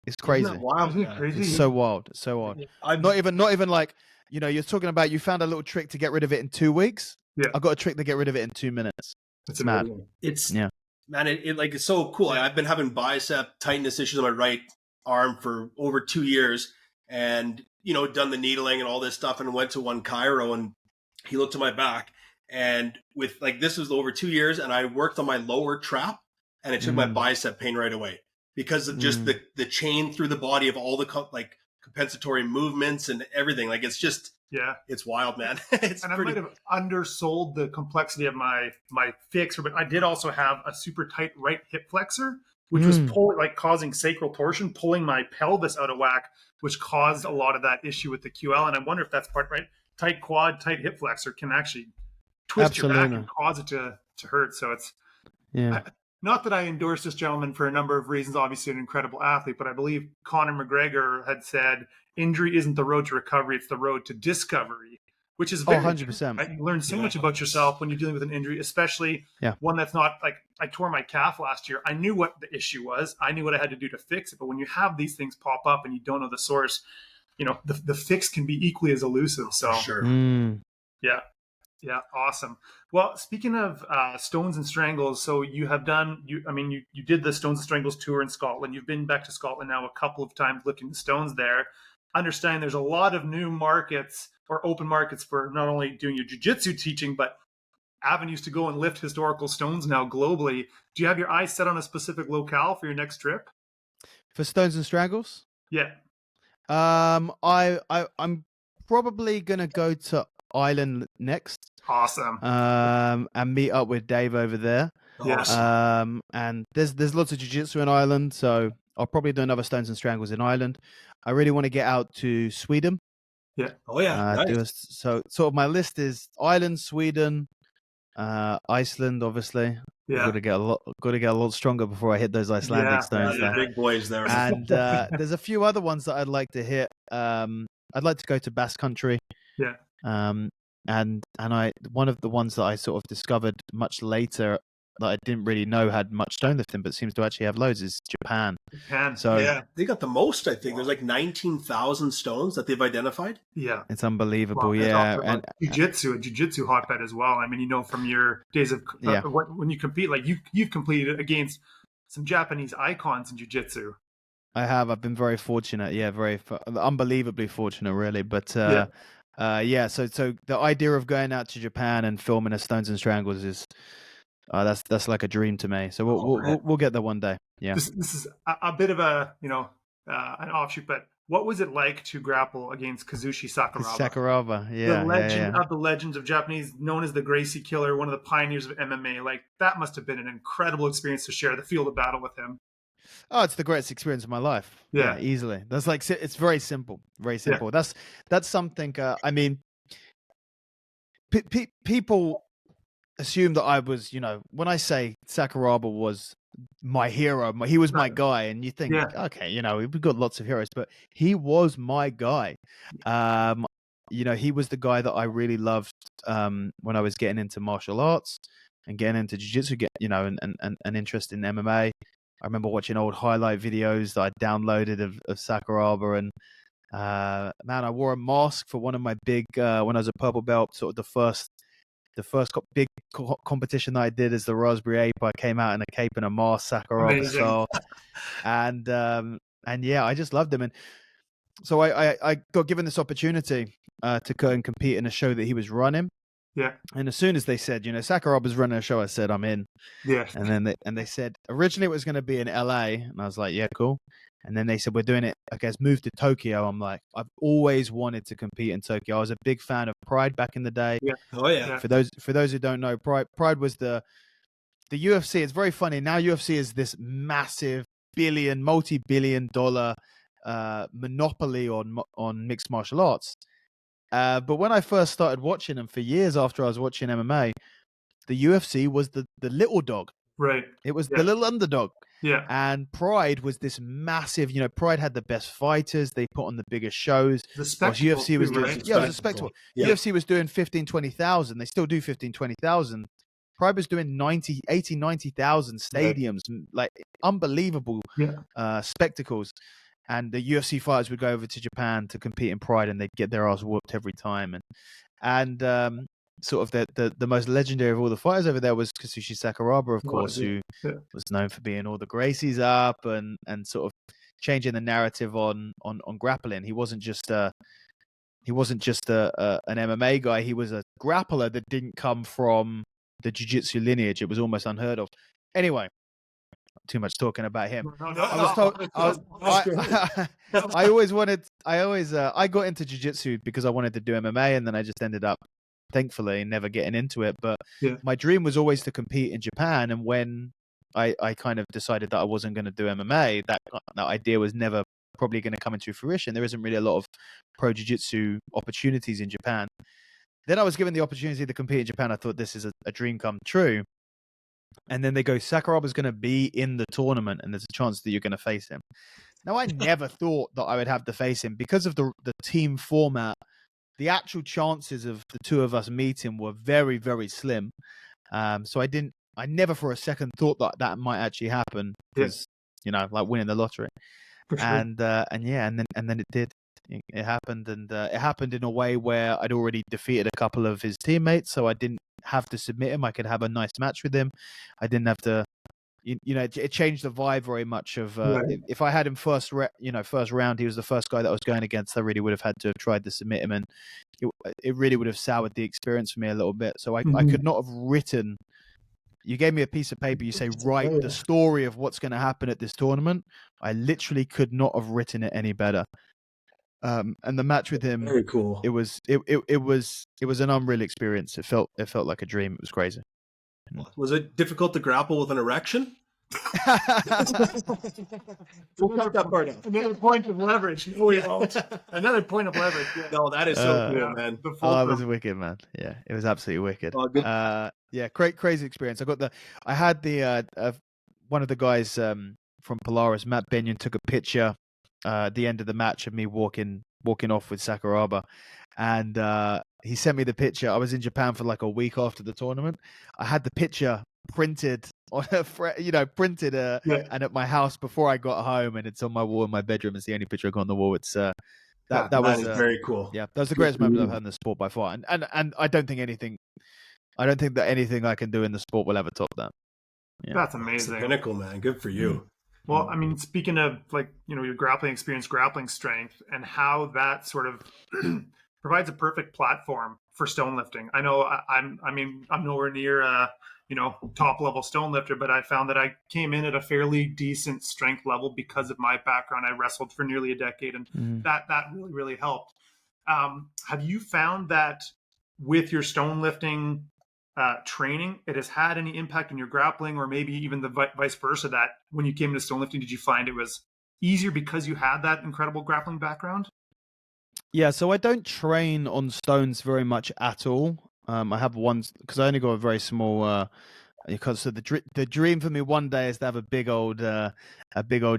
It's crazy. Isn't that wild? Isn't it crazy? It's so wild. It's so wild. Not even like, you're talking about you found a little trick to get rid of it in 2 weeks. Yeah. I got a trick to get rid of it in 2 minutes. It's mad. amazing. It's Yeah. Man, it's so cool. I've been having bicep tightness issues on my right arm for over 2 years, and done the needling and all this stuff, and went to one chiro, and he looked at my back, and with this was over 2 years, and I worked on my lower trap, and it took my bicep pain right away because of just the chain through the body of all the compensatory movements and everything. It's just. Yeah. It's wild, man. I might have undersold the complexity of my fixer, but I did also have a super tight right hip flexor, which was causing sacral torsion, pulling my pelvis out of whack, which caused a lot of that issue with the QL. And I wonder if that's part, right? Tight quad, tight hip flexor can actually twist your back and cause it to hurt. So it's not that I endorse this gentleman for a number of reasons, obviously an incredible athlete, but I believe Conor McGregor had said, injury isn't the road to recovery, it's the road to discovery, which is very 100%. Right? You learn so much about yourself when you're dealing with an injury, especially one that's not I tore my calf last year. I knew what the issue was. I knew what I had to do to fix it. But when you have these things pop up and you don't know the source, the fix can be equally as elusive. So sure. Yeah, awesome. Well, speaking of Stones and Strangles, so you have done, you did the Stones and Strangles tour in Scotland. You've been back to Scotland now a couple of times looking at stones there. Understand there's a lot of new markets or open markets for not only doing your jiu-jitsu teaching, but avenues to go and lift historical stones now globally. Do you have your eyes set on a specific locale for your next trip? For Stones and Strangles? Yeah. I'm probably gonna go to Ireland next. Awesome. And meet up with Dave over there. Yes. And there's lots of jiu-jitsu in Ireland, so I'll probably do another Stones and Strangles in Ireland. I really want to get out to Sweden. Yeah. Oh yeah. Nice. So sort of my list is Ireland, Sweden, Iceland, obviously. Yeah. Got to get a lot stronger before I hit those Icelandic stones. Yeah, big boys there. And there's a few other ones that I'd like to hit. I'd like to go to Basque Country. Yeah. And one of the ones that I sort of discovered much later that I didn't really know had much stone lifting, but seems to actually have loads, is Japan. So yeah, they got the most. I think there's 19,000 stones that they've identified. Yeah, it's unbelievable. Well, and jiu-jitsu hotbed as well. I mean, from your days of when you compete, you've competed against some Japanese icons in jiu-jitsu. I've been very fortunate. Yeah, unbelievably fortunate, really. But so the idea of going out to Japan and filming a Stones and Strangles is that's like a dream to me. So we'll get there one day. Yeah. This is a bit of a an offshoot, but what was it like to grapple against Kazushi Sakuraba? Yeah. The legend of the legends of Japanese, known as the Gracie Killer, one of the pioneers of MMA. That must have been an incredible experience to share the field of battle with him. Oh, it's the greatest experience of my life. Yeah, easily. That's it's very simple. Very simple. Yeah. That's something. I mean, people assume that I was, when I say Sakuraba was my hero, he was my guy, and you think, okay, we've got lots of heroes, but he was my guy. He was the guy that I really loved when I was getting into martial arts and getting into jiu-jitsu, an interest in MMA. I remember watching old highlight videos that I downloaded of Sakuraba, and man, I wore a mask for one of my big when I was a purple belt, sort of the first big competition that I did as the Raspberry Ape. I came out in a cape and a mask, Sakuraba style, and yeah, I just loved him. And so I got given this opportunity to go and compete in a show that he was running. Yeah. And as soon as they said, Sakuraba's running a show, I said, I'm in. Yeah. And then they said originally it was going to be in LA, and I was like, yeah, cool. And then they said, we're doing it, I guess, move to Tokyo. I'm like, I've always wanted to compete in Tokyo. I was a big fan of Pride back in the day. Yeah. Oh yeah. For those who don't know, Pride was the UFC. It's very funny. Now UFC is this massive multi-billion dollar monopoly on mixed martial arts. But when I first started watching them, for years after I was watching MMA, the UFC was the little dog. Right. It was the little underdog. Yeah. And Pride was this massive, Pride had the best fighters. They put on the biggest shows. The spectacle. UFC was doing, right? it was a spectacle. Yeah. UFC was doing 15, 20,000. They still do 15, 20,000. Pride was doing 80, 90,000 stadiums, like unbelievable spectacles. And the UFC fighters would go over to Japan to compete in Pride, and they'd get their ass whooped every time. And sort of the most legendary of all the fighters over there was Kazushi Sakuraba, of course, who was known for being all the Gracies up and sort of changing the narrative on grappling. He wasn't just an MMA guy. He was a grappler that didn't come from the jiu-jitsu lineage. It was almost unheard of. Anyway, too much talking about him. I got into jiu-jitsu because I wanted to do MMA, and then I just ended up, thankfully, never getting into it. But my dream was always to compete in Japan, and when I kind of decided that I wasn't going to do MMA, that idea was never probably going to come into fruition. There isn't really a lot of pro jiu-jitsu opportunities in Japan. Then I was given the opportunity to compete in Japan. I thought, this is a dream come true. And then they go, Sakuraba's going to be in the tournament, and there's a chance that you're going to face him. Now, I never thought that I would have to face him because of the team format. The actual chances of the two of us meeting were very, very slim. So I never for a second thought that might actually happen, because, like winning the lottery. Sure. And then it did. It happened, and it happened in a way where I'd already defeated a couple of his teammates, so I didn't have to submit him. I could have a nice match with him. I didn't have to, it changed the vibe very much of if I had him first round, he was the first guy that I was going against. I really would have had to have tried to submit him, and it really would have soured the experience for me a little bit. So I could not have written. You gave me a piece of paper. You say, write the story of what's going to happen at this tournament. I literally could not have written it any better. And the match with him, very cool. It was an unreal experience. It felt like a dream. It was crazy. Was it difficult to grapple with an erection? We'll cut that part out. Another point of leverage. No, we won't. Another point of leverage. Yeah. No, that is so cool, man. It was wicked, man. Yeah, it was absolutely wicked. Crazy experience. I had one of the guys from Polaris, Matt Benyon, took a picture at the end of the match of me walking off with Sakuraba, and he sent me the picture. I was in Japan for like a week after the tournament. I had the picture printed on and at my house before I got home, and it's on my wall in my bedroom. It's the only picture I got on the wall. It's that was very cool. Yeah, that was the greatest moment I've had in the sport by far, and I don't think that anything I can do in the sport will ever top that. Yeah. That's amazing. It's the pinnacle, man. Good for you. Well, I mean, speaking of your grappling experience, grappling strength, and how that sort of provides a perfect platform for stone lifting. I know I'm nowhere near top level stone lifter, but I found that I came in at a fairly decent strength level because of my background. I wrestled for nearly a decade, and that really, really helped. Have you found that with your stone lifting training, it has had any impact on your grappling, or maybe even the vice versa, that when you came into stone lifting, did you find it was easier because you had that incredible grappling background? Yeah, so I don't train on stones very much at all. I have one because I only got a very small. Because so the dream for me one day is to have a big old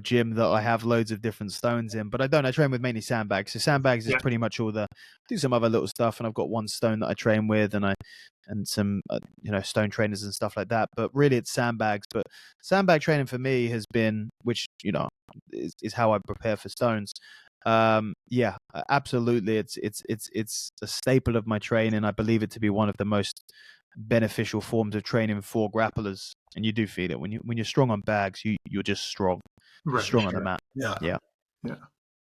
gym that I have loads of different stones in, but I don't. I train with mainly sandbags. So sandbags is pretty much all the do some other little stuff, and I've got one stone that I train with, and some stone trainers and stuff like that. But really, it's sandbags. But sandbag training for me has been, which is how I prepare for stones. Yeah, absolutely. It's a staple of my training. I believe it to be one of the most beneficial forms of training for grapplers, and you do feel it when you're strong on bags. You're just strong, strong on the mat.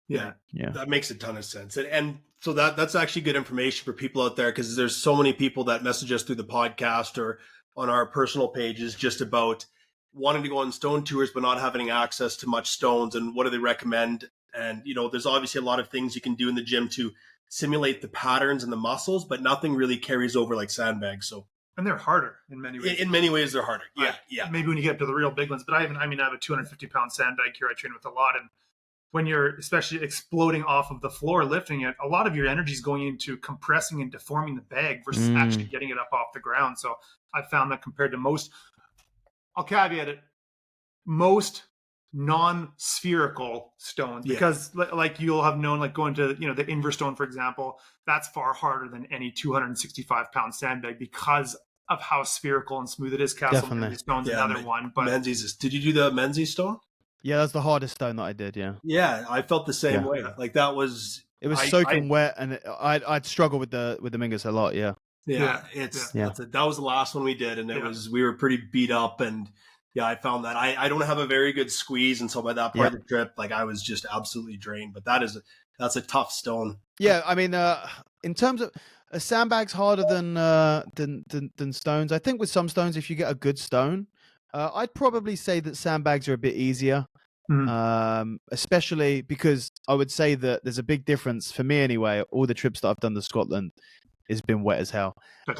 Yeah. That makes a ton of sense, and so that's actually good information for people out there, because there's so many people that message us through the podcast or on our personal pages just about wanting to go on stone tours but not having access to much stones, and what do they recommend. And there's obviously a lot of things you can do in the gym to simulate the patterns and the muscles, but nothing really carries over like sandbags. And they're harder in many ways. In many ways, they're harder. Yeah. Maybe when you get up to the real big ones, but I have a 250-pound sandbag here I train with a lot, and when you're especially exploding off of the floor lifting it, a lot of your energy is going into compressing and deforming the bag versus actually getting it up off the ground. So I found that compared to most, I'll caveat it, most non-spherical stones, because like you'll have known, like going to the Inver stone, for example, that's far harder than any 265-pound sandbag because of how spherical and smooth it is. Castle Menzies stone's another one, but Menzies did you do the Menzies stone? Yeah, that's the hardest stone that I did. Yeah, I felt the same way. Like it was soaking wet, and I'd struggle with the Mingus a lot. That was the last one we did, and we were pretty beat up, and I found that I don't have a very good squeeze, and so by that part of the trip, like I was just absolutely drained. But that's a tough stone. Yeah, I mean, in terms of a sandbag's harder than stones. I think with some stones, if you get a good stone, I'd probably say that sandbags are a bit easier. Especially because I would say that there's a big difference for me anyway. All the trips that I've done to Scotland has been wet as hell. And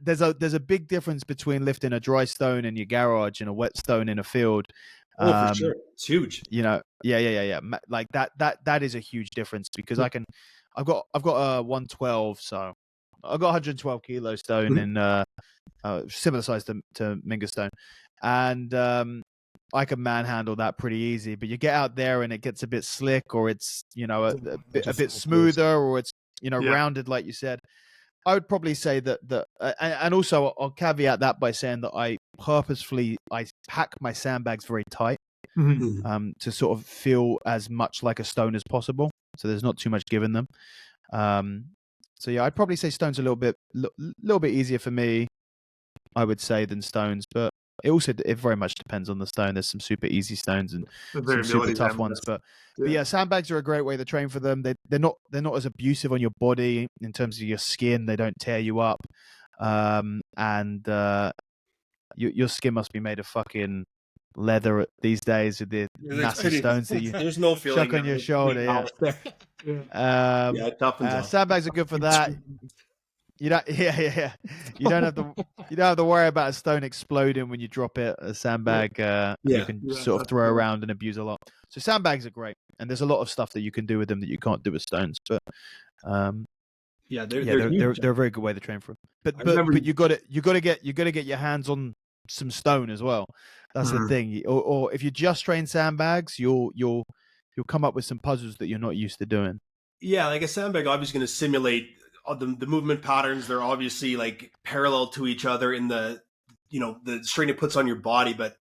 there's a big difference between lifting a dry stone in your garage and a wet stone in a field. For sure, it's huge. Like that is a huge difference, because I've got a 112, so I've got 112 kilo stone in similar size to Mingus stone, and I can manhandle that pretty easy. But you get out there and it gets a bit slick, or it's a bit smoother, or it's rounded, like you said. I would probably say that and also I'll caveat that by saying that I pack my sandbags very tight, to sort of feel as much like a stone as possible, so there's not too much give in them. So yeah, I'd probably say stones a little bit easier for me, I would say, than stones, but it very much depends on the stone. There's some super easy stones and some super tough ones, but yeah, sandbags are a great way to train for them. They're not as abusive on your body in terms of your skin. They don't tear you up, and your skin must be made of fucking leather these days with the massive stones that you there's no feeling chuck on your shoulder. Sandbags are good for that. You don't, You don't have to worry about a stone exploding when you drop it. A sandbag, you can sort of throw around and abuse a lot. So sandbags are great, and there's a lot of stuff that you can do with them that you can't do with stones. But they're a very good way to train for them. But you got to get your hands on some stone as well. That's the thing. Or if you just train sandbags, you'll come up with some puzzles that you're not used to doing. Yeah, like a sandbag obviously going to simulate the movement patterns. They're obviously like parallel to each other in the the strain it puts on your body, but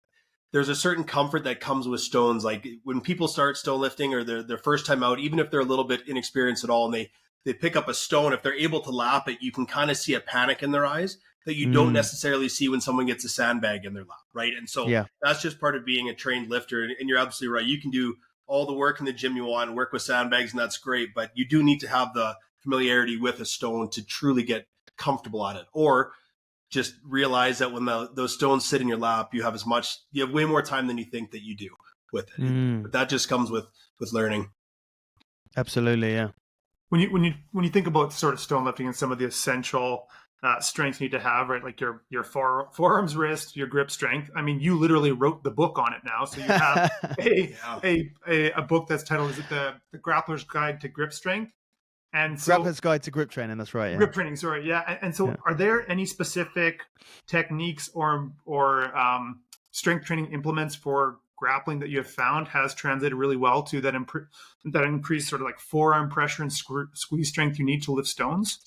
there's a certain comfort that comes with stones. Like when people start stone lifting or their first time out, even if they're a little bit inexperienced at all, and they pick up a stone, if they're able to lap it, you can kind of see a panic in their eyes that you don't necessarily see when someone gets a sandbag in their lap, right? And so that's just part of being a trained lifter. And you're absolutely right. You can do all the work in the gym you want, work with sandbags, and that's great, but you do need to have the familiarity with a stone to truly get comfortable at it, or just realize that when those stones sit in your lap, you have way more time than you think that you do with it. But that just comes with learning. Absolutely, yeah. When you think about sort of stone lifting and some of the essential strengths you need to have, right? Like your forearms, wrist, your grip strength. I mean, you literally wrote the book on it now, so you have a book that's titled, is it the Grappler's Guide to Grip Strength? And so Grappler's Guide to Grip Training. That's right. Yeah. grip training, sorry, yeah. And so, Yeah. are there any specific techniques or strength training implements for grappling that you have found has translated really well to that increase sort of like forearm pressure and squeeze strength you need to lift stones?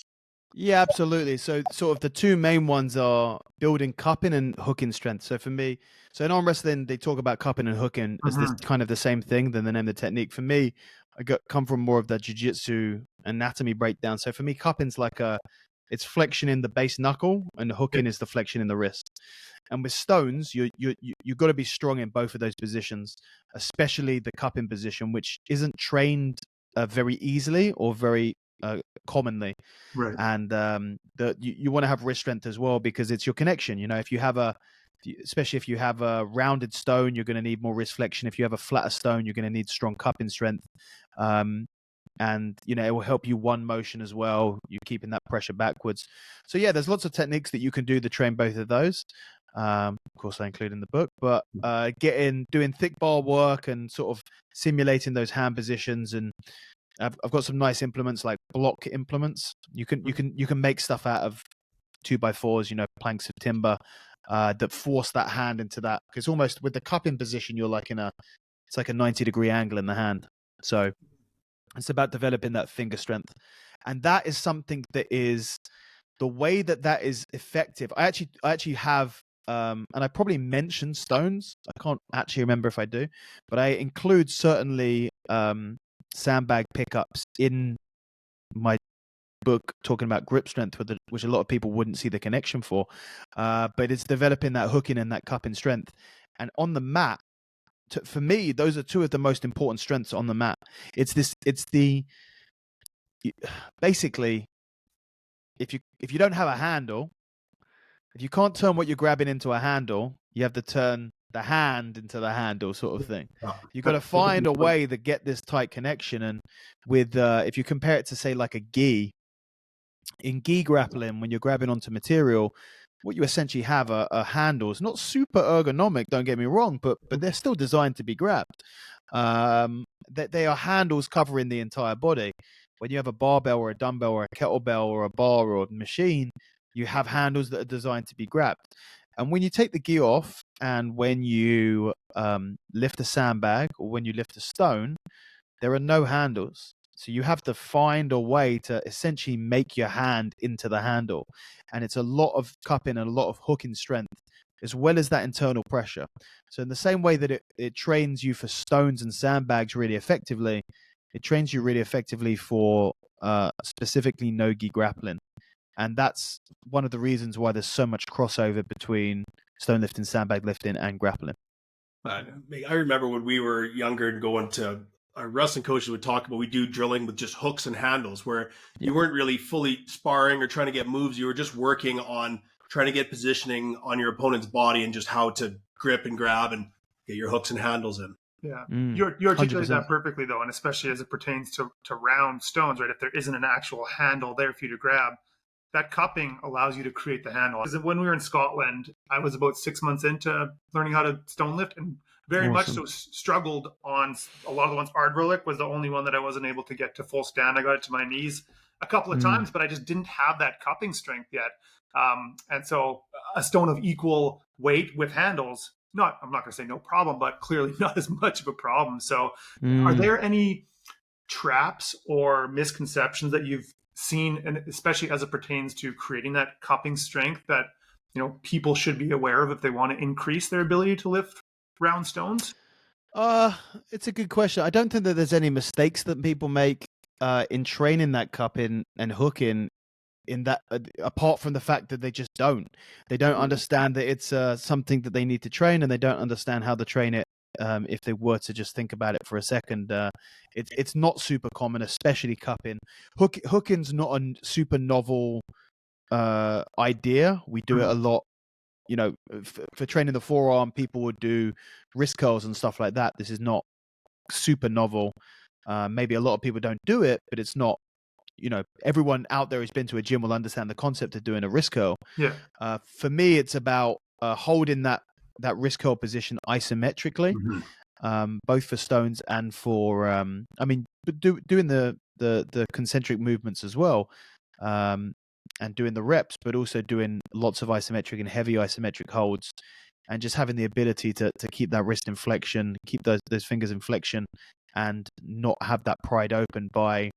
Yeah, absolutely. So sort of the two main ones are building cupping and hooking strength. So for me, so in arm wrestling, they talk about cupping and hooking as this kind of the same thing than the name of the technique. For me, come from more of the jiu-jitsu anatomy breakdown. So for me, cupping's like it's flexion in the base knuckle and hooking is the flexion in the wrist. And with stones, you've got to be strong in both of those positions, especially the cupping position, which isn't trained very easily or very commonly. Right. And you want to have wrist strength as well because it's your connection. You know, especially if you have a rounded stone, you're going to need more wrist flexion. If you have a flatter stone, you're going to need strong cupping strength. And you know, it will help you one motion as well. You're keeping that pressure backwards. So yeah, there's lots of techniques that you can do to train both of those. Of course, I include in the book, but doing thick bar work and sort of simulating those hand positions, and I've got some nice implements like block implements. You can make stuff out of 2x4s, you know, planks of timber that force that hand into that. Because almost with the cupping position, you're like it's like a 90-degree angle in the hand. So it's about developing that finger strength, and that is something that is the way that is effective. I actually have. And I probably mentioned stones. I can't actually remember if I do, but I include certainly sandbag pickups in my book talking about grip strength, which a lot of people wouldn't see the connection for. But it's developing that hooking and that cupping strength. And on the mat, for me, those are two of the most important strengths on the mat. Basically, if you don't have a handle, if you can't turn what you're grabbing into a handle, you have to turn the hand into the handle, sort of thing. You've got to find a way to get this tight connection. And with if you compare it to say like a gi, in gi grappling, when you're grabbing onto material, what you essentially have are handles, not super ergonomic, don't get me wrong, but they're still designed to be grabbed. They are handles covering the entire body. When you have a barbell or a dumbbell or a kettlebell or a bar or a machine, you have handles that are designed to be grabbed. And when you take the gi off and when you lift a sandbag or when you lift a stone, there are no handles. So you have to find a way to essentially make your hand into the handle. And it's a lot of cupping and a lot of hooking strength, as well as that internal pressure. So in the same way that it trains you for stones and sandbags really effectively, it trains you really effectively for specifically no-gi grappling. And that's one of the reasons why there's so much crossover between stone lifting, sandbag lifting, and grappling. I remember when we were younger and going to our wrestling coaches would talk about, we do drilling with just hooks and handles where you weren't really fully sparring or trying to get moves. You were just working on trying to get positioning on your opponent's body and just how to grip and grab and get your hooks and handles in. Yeah. You articulate 100%. that perfectly, though, and especially as it pertains to round stones, right? If there isn't an actual handle there for you to grab, that cupping allows you to create the handle. Because when we were in Scotland, I was about 6 months into learning how to stone lift and very much so struggled on a lot of the ones. Ardverlick was the only one that I wasn't able to get to full stand. I got it to my knees a couple of times, but I just didn't have that cupping strength yet. And so a stone of equal weight with handles, I'm not going to say no problem, but clearly not as much of a problem. So are there any traps or misconceptions that you've seen, and especially as it pertains to creating that cupping strength, that people should be aware of if they want to increase their ability to lift round stones? It's a good question. I don't think that there's any mistakes that people make in training that cupping and hooking, in that apart from the fact that they don't understand that it's something that they need to train, and they don't understand how to train it. If they were to just think about it for a second, it's not super common, especially cupping. Hooking's not a super novel idea. We do it a lot. For training the forearm, people would do wrist curls and stuff like that. This is not super novel. Maybe a lot of people don't do it, but it's not, everyone out there who's been to a gym will understand the concept of doing a wrist curl. Yeah. For me, it's about holding that wrist curl position isometrically, both for stones and for, doing the the concentric movements as well, and doing the reps, but also doing lots of isometric and heavy isometric holds, and just having the ability to keep that wrist in flexion, keep those fingers in flexion, and not have that pried open by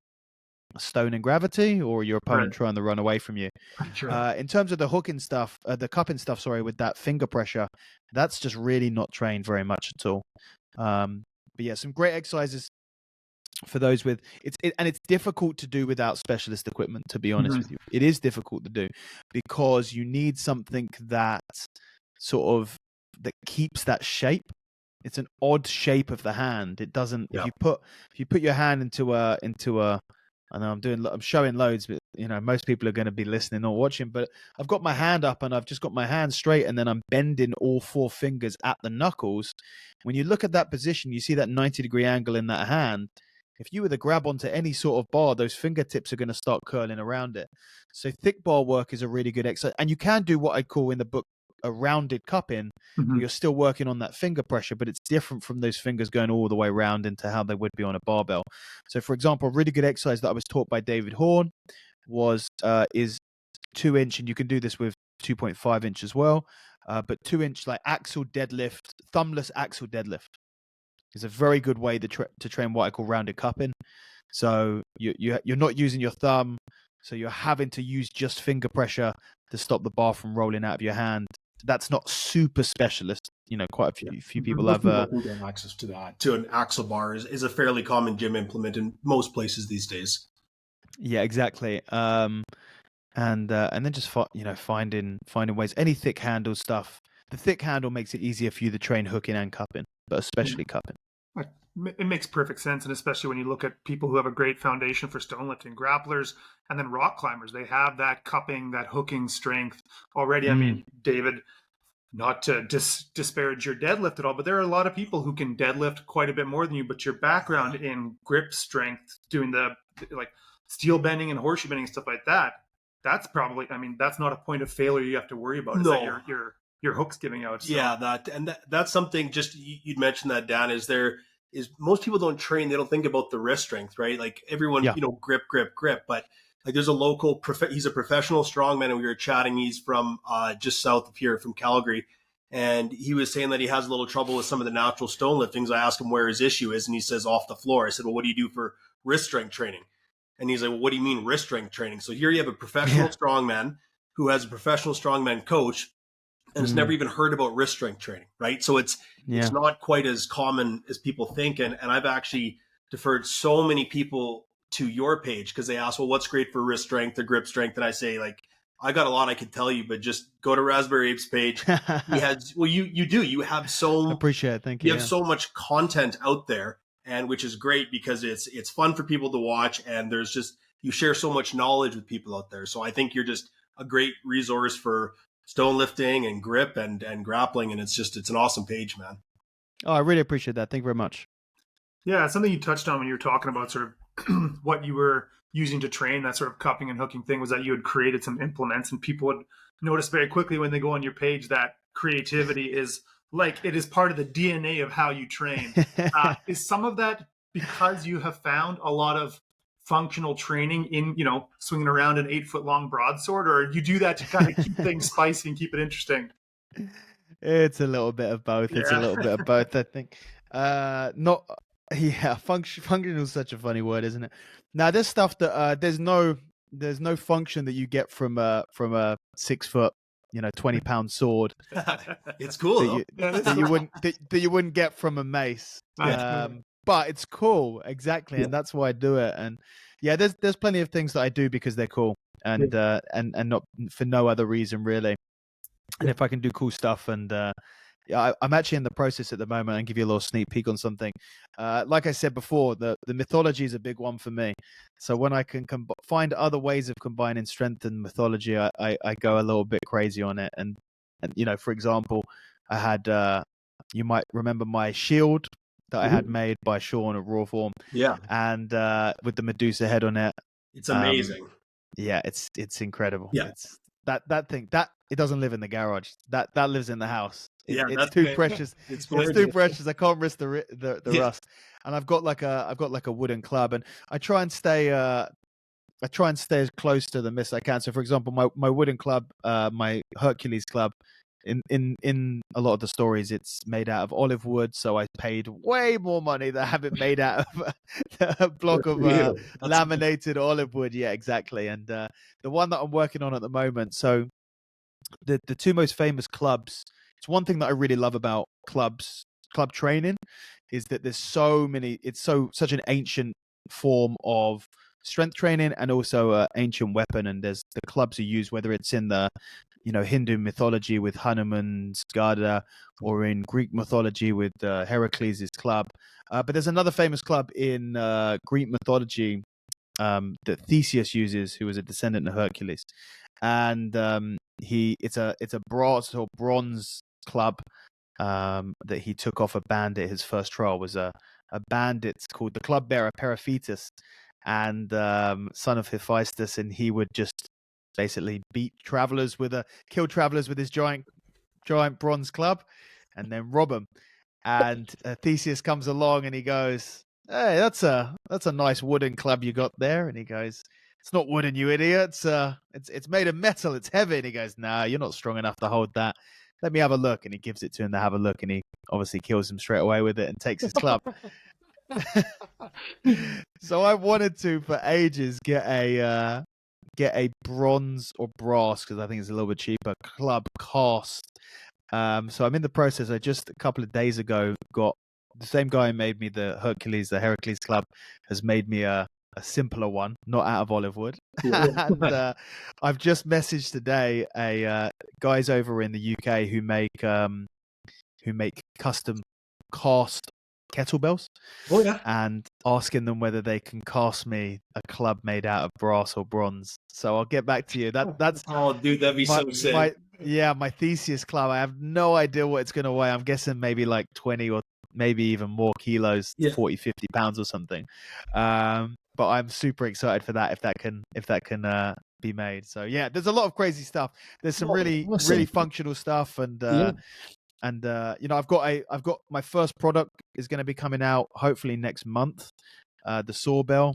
stone and gravity or your opponent trying to run away from you. Sure. In terms of the hooking stuff, the cupping stuff, sorry, with that finger pressure, that's just really not trained very much at all. But yeah, some great exercises for those with and it's difficult to do without specialist equipment, to be honest with you. It is difficult to do because you need something that that keeps that shape. It's an odd shape of the hand. It doesn't. If you put your hand into a I know I'm showing loads, but most people are going to be listening or watching, but I've got my hand up and I've just got my hand straight, and then I'm bending all 4 fingers at the knuckles. When you look at that position, you see that 90-degree angle in that hand. If you were to grab onto any sort of bar, those fingertips are going to start curling around it. So thick bar work is a really good exercise. And you can do what I call in the book a rounded cupping, where you're still working on that finger pressure, but it's different from those fingers going all the way around into how they would be on a barbell. So for example, a really good exercise that I was taught by David Horn is 2-inch, and you can do this with 2.5-inch as well. But 2-inch like axle deadlift, thumbless axle deadlift is a very good way to train what I call rounded cupping. So you're not using your thumb, so you're having to use just finger pressure to stop the bar from rolling out of your hand. That's not super specialist. Quite a few people have access to that. To an axle bar is a fairly common gym implement in most places these days. Yeah, exactly. And then just finding ways. Any thick handle stuff. The thick handle makes it easier for you to train hooking and cupping, but especially cupping. It makes perfect sense, and especially when you look at people who have a great foundation for stone lifting, grapplers, and then rock climbers, they have that cupping, that hooking strength already. I mean, David, not to disparage your deadlift at all, but there are a lot of people who can deadlift quite a bit more than you, but your background in grip strength, doing the like steel bending and horseshoe bending and stuff like that, that's probably, that's not a point of failure you have to worry about. No. Is that your hook's giving out. So. Yeah, that's something. Just you'd mentioned that, Dan. Is most people don't train, they don't think about the wrist strength, right? Like everyone, grip, but like there's a local, he's a professional strongman, and we were chatting. He's from just south of here, from Calgary, and he was saying that he has a little trouble with some of the natural stone liftings. I asked him where his issue is, and he says off the floor. I said, well, what do you do for wrist strength training? And he's like, well, what do you mean wrist strength training? So here you have a professional strongman who has a professional strongman coach, and has never even heard about wrist strength training, right? So it's not quite as common as people think. And I've actually deferred so many people to your page because they ask, well, what's great for wrist strength or grip strength? And I say, like, I got a lot I could tell you, but just go to Raspberry Ape's page. You have so appreciate it. Thank you. You have so much content out there, and which is great because it's fun for people to watch, and you share so much knowledge with people out there. So I think you're just a great resource for stone lifting and grip and grappling, and it's an awesome page, man. Oh, I really appreciate that. Thank you very much. Yeah, something you touched on when you were talking about sort of what you were using to train that sort of cupping and hooking thing was that you had created some implements, and people would notice very quickly when they go on your page that creativity is like it is part of the DNA of how you train. Is some of that because you have found a lot of functional training in, swinging around an 8-foot-long broadsword, or you do that to kind of keep things spicy and keep it interesting? It's a little bit of both. It's a little bit of both, I think. Functional is such a funny word, isn't it? Now, there's stuff that there's no function that you get from a 6-foot, 20-pound sword. It's cool that you wouldn't get from a mace. But it's cool, exactly, and that's why I do it. And yeah, there's plenty of things that I do because they're cool, and not for no other reason really. And if I can do cool stuff, and I'm actually in the process at the moment. I'll give you a little sneak peek on something. Like I said before, the mythology is a big one for me. So when I can find other ways of combining strength and mythology, I go a little bit crazy on it. And for example, I had you might remember my shield that I had made by Sean at Raw Form. Yeah. And with the Medusa head on it. It's amazing. Yeah, it's incredible. Yeah. It's that thing that it doesn't live in the garage. That lives in the house. Yeah, It's that's too good. precious. It's It's too gorgeous. precious. I can't risk the Yeah. rust. And I've got like a wooden club, and I try and stay as close to the mist as I can. So, for example, my wooden club, my Hercules club, in a lot of the stories, it's made out of olive wood. So I paid way more money than have it made out of a block of Yeah, that's laminated olive wood. Yeah, exactly. And the one that I'm working on at the moment. So the two most famous clubs. It's one thing that I really love about club training, is that there's so many. It's such an ancient form of strength training, and also an ancient weapon. And there's the clubs are used, whether it's in the Hindu mythology with Hanuman's Gada, or in Greek mythology with Heracles' club. But there's another famous club in Greek mythology that Theseus uses, who was a descendant of Hercules, and it's a brass or bronze club that he took off a bandit. His first trial was a bandit called the club bearer Periphetus, and son of Hephaestus, and he would just basically kill travelers with his giant bronze club, and then rob them. And Theseus comes along and he goes, "Hey, that's a nice wooden club you got there." And he goes, "It's not wooden, you idiot. It's made of metal. It's heavy." And he goes, "Nah, you're not strong enough to hold that. Let me have a look." And he gives it to him to have a look, and he obviously kills him straight away with it and takes his club. So I wanted to, for ages, get a bronze or brass, because I think it's a little bit cheaper, club cast. So I'm in the process. I just a couple of days ago got the same guy who made me the Heracles club, has made me a simpler one, not out of olive wood. And I've just messaged today a guys over in the UK who make custom cast kettlebells. Oh yeah. And asking them whether they can cast me a club made out of brass or bronze. So I'll get back to you. That's Oh, dude, that'd be so sick. my Theseus club. I have no idea what it's going to weigh. I'm guessing maybe like 20 or maybe even more kilos, 40, 50 pounds or something. But I'm super excited for that if that can be made. So yeah, there's a lot of crazy stuff. There's some really functional stuff, and I've got my first product is going to be coming out hopefully next month, the saw bell,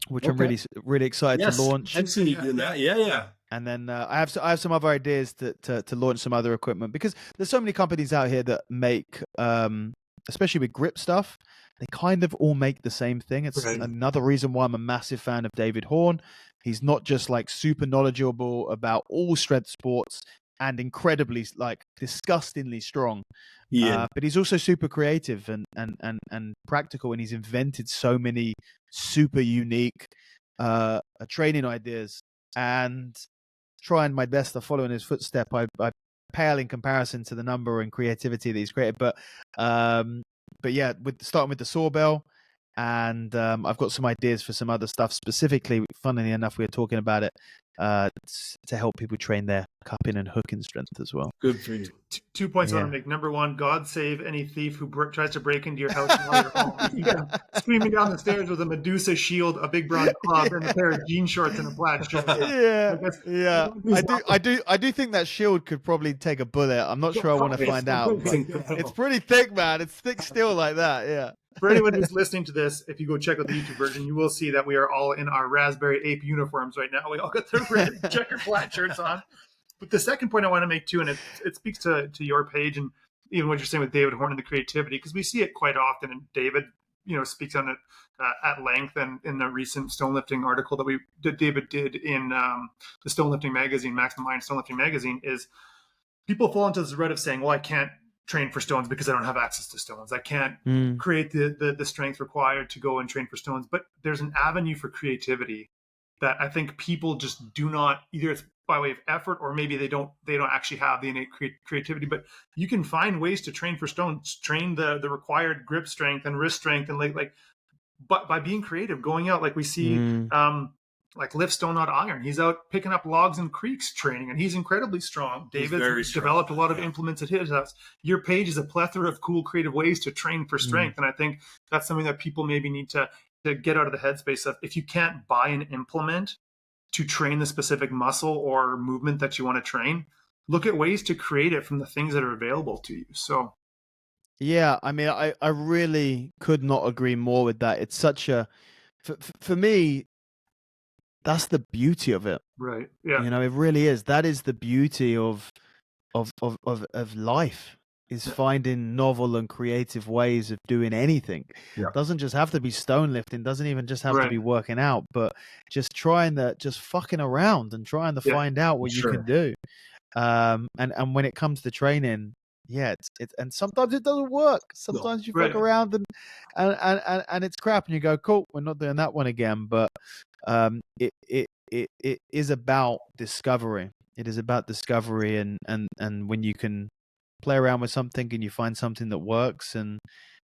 which I'm really excited to launch. I've seen you doing that. Yeah. And then I have some other ideas to launch some other equipment, because there's so many companies out here that make, especially with grip stuff, they kind of all make the same thing. It's another reason why I'm a massive fan of David Horn. He's not just like super knowledgeable about all strength sports and incredibly, like, disgustingly strong. Yeah. But he's also super creative and practical, and he's invented so many super unique training ideas. And trying my best to follow in his footstep, I pale in comparison to the number and creativity that he's created. But yeah, starting with the saw bell, and I've got some ideas for some other stuff. Specifically, funnily enough, we were talking about it to help people train their cupping and hooking strength as well. Good for you. 2 points I want to make. Number one, God save any thief who tries to break into your house while you're home. You come screaming down the stairs with a Medusa shield, a big bronze club, and a pair of jean shorts and a plaid shirt. I do think that shield could probably take a bullet. I'm not sure I want to find out. It's pretty thick, man. It's thick steel like that. Yeah. For anyone who's listening to this, if you go check out the YouTube version, you will see that we are all in our Raspberry Ape uniforms right now. We all got the red checker plaid shirts on. But the second point I want to make too, and it speaks to your page and even what you're saying with David Horn and the creativity, because we see it quite often, and David, speaks on it at length. And in the recent stonelifting article that David did in the Stonelifting magazine, Maximum Mind Stonelifting magazine, is people fall into this rut of saying, well, I can't train for stones because I don't have access to stones. I can't create the strength required to go and train for stones. But there's an avenue for creativity that I think people just do not, either it's by way of effort or maybe they don't actually have the innate creativity. But you can find ways to train for stones, train the required grip strength and wrist strength, and but by being creative, going out, like we see like lift stone out iron. He's out picking up logs and creeks training, and he's incredibly strong. David's developed a lot of implements at his house. Your page is a plethora of cool, creative ways to train for strength. And I think that's something that people maybe need to get out of the headspace of, if you can't buy an implement to train the specific muscle or movement that you want to train, look at ways to create it from the things that are available to you. So Yeah, I mean, I really could not agree more with that. It's such a, for me, that's the beauty of it. right, yeah, You know, it really is. That is the beauty of life, is yeah, finding novel and creative ways of doing anything. Yeah. Doesn't just have to be stone lifting, doesn't even just have to right, be working out, but just just fucking around and trying to yeah, find out what you Sure. can do. And when it comes to training, yeah, it's and sometimes it doesn't work. Sometimes you right, fuck around and it's crap, and you go, cool, we're not doing that one again. But it is about discovery. It is about discovery, and when you can play around with something and you find something that works, and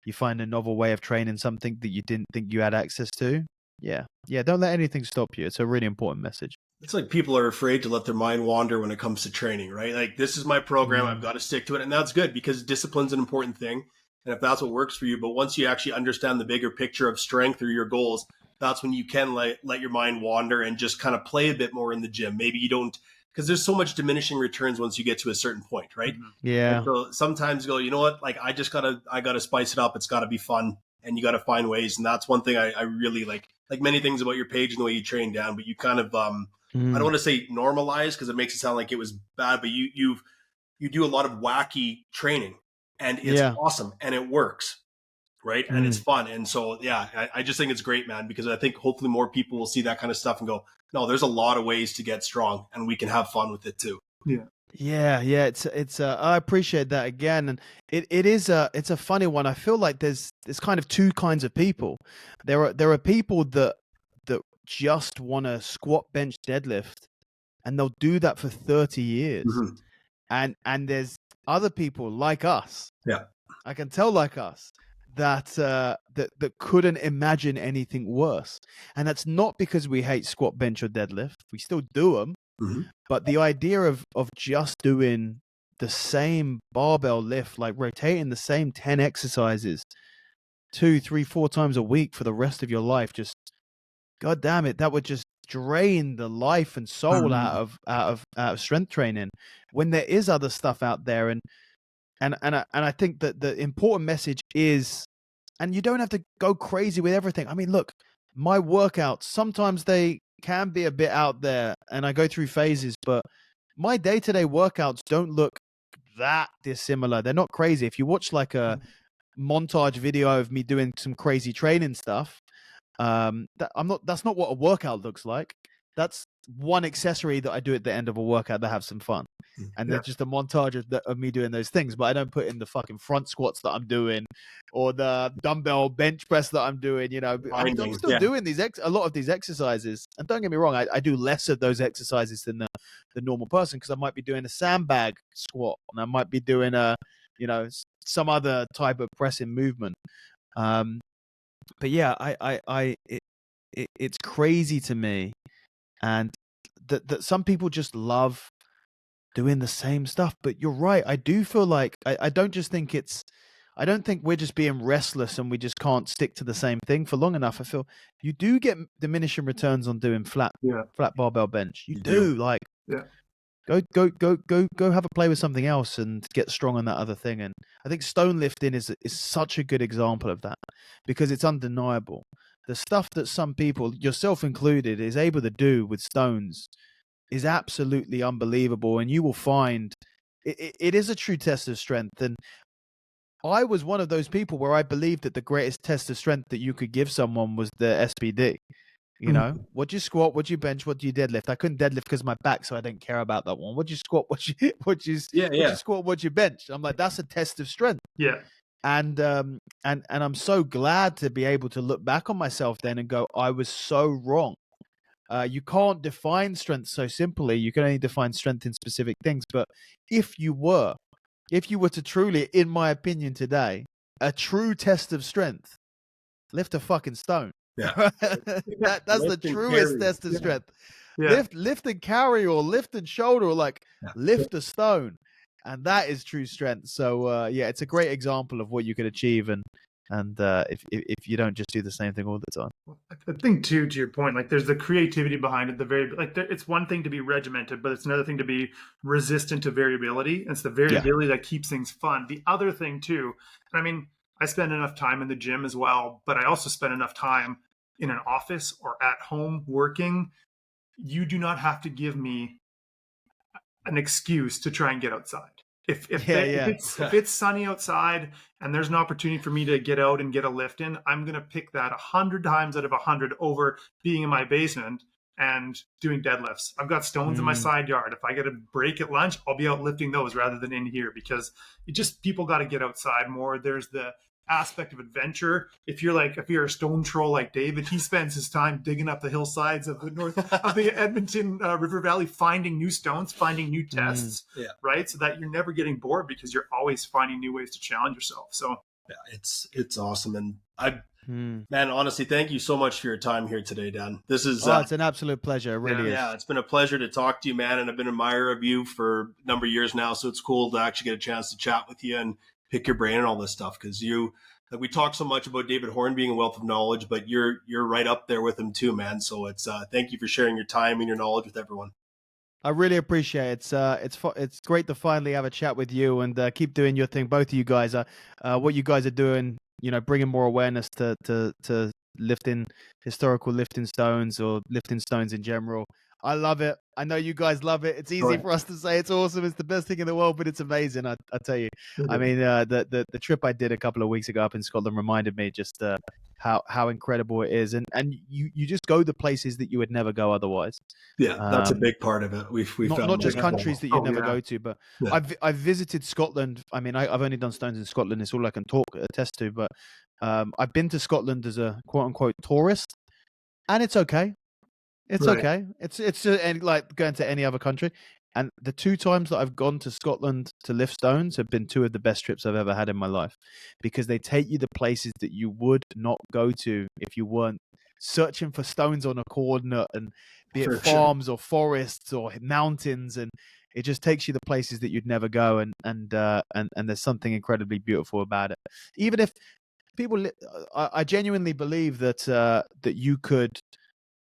you find a novel way of training something that you didn't think you had access to. Yeah, don't let anything stop you. It's a really important message. It's like people are afraid to let their mind wander when it comes to training, right? Like, this is my program, I've got to stick to it. And that's good, because discipline's an important thing. And if that's what works for you, but once you actually understand the bigger picture of strength or your goals, that's when you can let your mind wander and just kind of play a bit more in the gym. Maybe you don't, because there's so much diminishing returns once you get to a certain point, right? mhm, And Yeah. so sometimes you go, you know what, like, I gotta spice it up. It's gotta be fun, and you gotta find ways. And that's one thing I really like many things about your page and the way you train down, but you kind of, I don't Mm. want to say normalize, because it makes it sound like it was bad, but you do a lot of wacky training, and it's Yeah. awesome, and it works, right? And it's Mm. fun. And so, yeah, I just think it's great, man, because I think hopefully more people will see that kind of stuff and go, no, there's a lot of ways to get strong, and we can have fun with it too. yeah, Yeah, it's I appreciate that again, and it's a funny one. I feel like there's kind of two kinds of people. There are people that just want to squat, bench, deadlift, and they'll do that for 30 years. Mhm. And there's other people like us. Yeah. I can tell, like us, that couldn't imagine anything worse. And that's not because we hate squat, bench, or deadlift. We still do them. Mhm. But the idea of just doing the same barbell lift, like rotating the same 10 exercises 2, 3, 4 times a week for the rest of your life, just god damn it, that would just drain the life and soul Mhm. out of strength training, when there is other stuff out there. And I think that the important message is, and you don't have to go crazy with everything. I mean, look, my workouts, sometimes they can be a bit out there and I go through phases, but my day-to-day workouts don't look that dissimilar. They're not crazy. If you watch like a montage video of me doing some crazy training stuff, that's not what a workout looks like. That's one accessory that I do at the end of a workout to have some fun. And yeah, there's just a montage of me doing those things, but I don't put in the fucking front squats that I'm doing or the dumbbell bench press that I'm doing. You know, I mean, I'm Finding, still yeah. doing a lot of these exercises. And don't get me wrong, I do less of those exercises than the normal person, because I might be doing a sandbag squat and I might be doing some other type of pressing movement. But yeah, it's crazy to me, and that some people just love doing the same stuff. But you're right. I do feel like I don't just think I don't think we're just being restless and we just can't stick to the same thing for long enough. I feel you do get diminishing returns on doing flat yeah, barbell bench. You You do. do. Like, yeah, go have a play with something else and get strong on that other thing. And I think stone lifting is such a good example of that, because it's undeniable. The stuff that some people, yourself included, is able to do with stones is absolutely unbelievable. And you will find it is a true test of strength. And I was one of those people where I believed that the greatest test of strength that you could give someone was the SPD. You know, what do you squat? What do you bench? What do you deadlift? I couldn't deadlift because of my back, so I didn't care about that one. What do you squat? What you Yeah. squat? What do you bench? I'm like, that's a test of strength. yeah, And I'm so glad to be able to look back on myself then and go, I was so wrong. You can't define strength so simply. You can only define strength in specific things. But if you were to truly, in my opinion today, a true test of strength, lift a fucking stone. Yeah. That's the Lift and truest carry. test of yeah, strength. yeah, Lift and carry, or lift and shoulder, or like Yeah. lift a stone, and that is true strength. So yeah, it's a great example of what you can achieve. And And if you don't just do the same thing all the time. I think too, to your point, like there's the creativity behind it. It's one thing to be regimented, but it's another thing to be resistant to variability. And it's the variability that keeps things fun. The other thing too, and I mean, I spend enough time in the gym as well, but I also spend enough time in an office or at home working. You do not have to give me an excuse to try and get outside. If it's sunny outside and there's an opportunity for me to get out and get a lift in, I'm going to pick that 100 times out of 100 over being in my basement and doing deadlifts. I've got stones in my side yard. If I get a break at lunch, I'll be out lifting those rather than in here, because people got to get outside more. There's the aspect of adventure. If you're a stone troll like David, he spends his time digging up the hillsides of the north of the Edmonton River Valley, finding new stones, finding new tests, right? So that you're never getting bored because you're always finding new ways to challenge yourself. So yeah, it's awesome. And man, honestly, thank you so much for your time here today, Dan. This is it's an absolute pleasure. It really is. Yeah, it's been a pleasure to talk to you, man. And I've been an admirer of you for a number of years now. So it's cool to actually get a chance to chat with you and pick your brain and all this stuff, because we talk so much about David Horn being a wealth of knowledge, but you're right up there with him too, man. So it's thank you for sharing your time and your knowledge with everyone. I really appreciate it. It's great to finally have a chat with you, and keep doing your thing. Both of you guys what you guys are doing, bringing more awareness to lifting, historical lifting stones, or lifting stones in general. I love it. I know you guys love it. It's easy for us to say it's awesome. It's the best thing in the world, but it's amazing. I tell you. I mean, the trip I did a couple of weeks ago up in Scotland reminded me just how incredible it is, and you just go to places that you would never go otherwise. Yeah, that's a big part of it. We found not just countries that you'd never go to, but I've visited Scotland. I mean, I've only done stones in Scotland. It's all I can attest to. But I've been to Scotland as a quote unquote tourist, and it's okay. It's okay. It's like going to any other country. And the 2 times that I've gone to Scotland to lift stones have been 2 of the best trips I've ever had in my life, because they take you to places that you would not go to if you weren't searching for stones on a coordinate, and be it farms or forests or mountains, and it just takes you to places that you'd never go, and there's something incredibly beautiful about it. Even if people, I genuinely believe that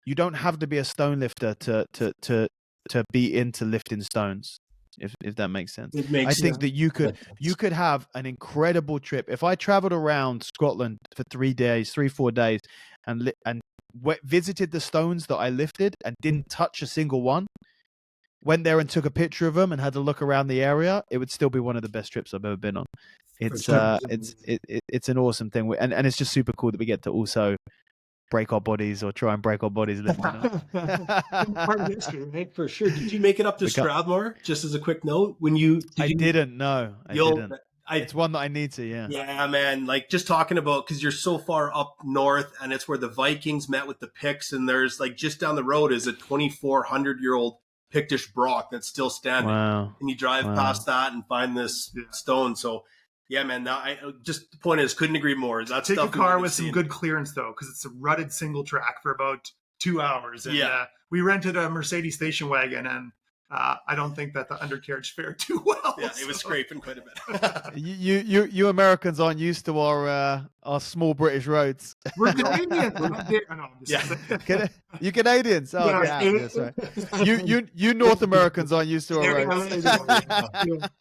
you don't have to be a stone lifter to be into lifting stones, if that makes sense. I think that you could have an incredible trip. If I traveled around Scotland for 4 days, and visited the stones that I lifted and didn't touch a single one, went there and took a picture of them and had to look around the area, it would still be one of the best trips I've ever been on. It's an awesome thing, and it's just super cool that we get to also break our bodies, or try and break our bodies. Part of history, right? For sure. Did you make it up to Strathmore? Just as a quick note, I didn't know. I didn't. It's one that I need to. Yeah, man. Like, just talking about, because you're so far up north, and it's where the Vikings met with the Picts, and there's like just down the road is a 2,400-year-old Pictish broch that's still standing. Wow. And you drive past that and find this stone. So. Yeah, man. The point is, couldn't agree more. That's take a car with some good clearance, though, because it's a rutted single track for about 2 hours. And we rented a Mercedes station wagon, and I don't think that the undercarriage fared too well. Yeah, it was scraping quite a bit. you Americans aren't used to our small British roads. We're Canadians. You Canadians. Oh, yeah, that's right. You North Americans aren't used to our roads.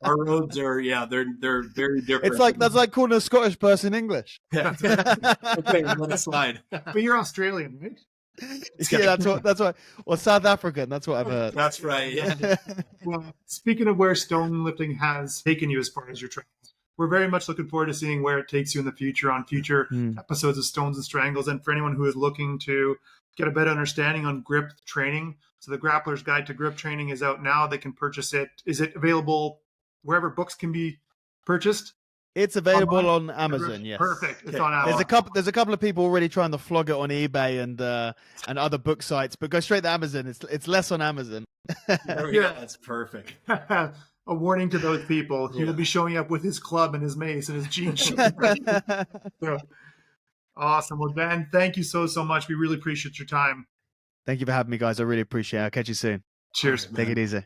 Our roads are, they're very different. That's like calling a Scottish person English. Yeah. Okay, let it slide. But you're Australian, right? Yeah, that's what. Well, South African. That's what I've heard. That's right. Yeah. Well, speaking of where stone lifting has taken you as far as your travels, we're very much looking forward to seeing where it takes you in the future on future episodes of Stones and Strangles. And for anyone who is looking to get a better understanding on grip training, so the Grappler's Guide to Grip Training is out now. They can purchase it. Is it available wherever books can be purchased? It's available on Amazon. Yes, perfect. It's on Amazon. There's a couple of people already trying to flog it on eBay and other book sites, but go straight to Amazon. It's less on Amazon. There we go. That's perfect. A warning to those people: he will be showing up with his club and his mace and his jeans. So, awesome. Well, Ben, thank you so much. We really appreciate your time. Thank you for having me, guys. I really appreciate it. I'll catch you soon. Cheers. Take it easy.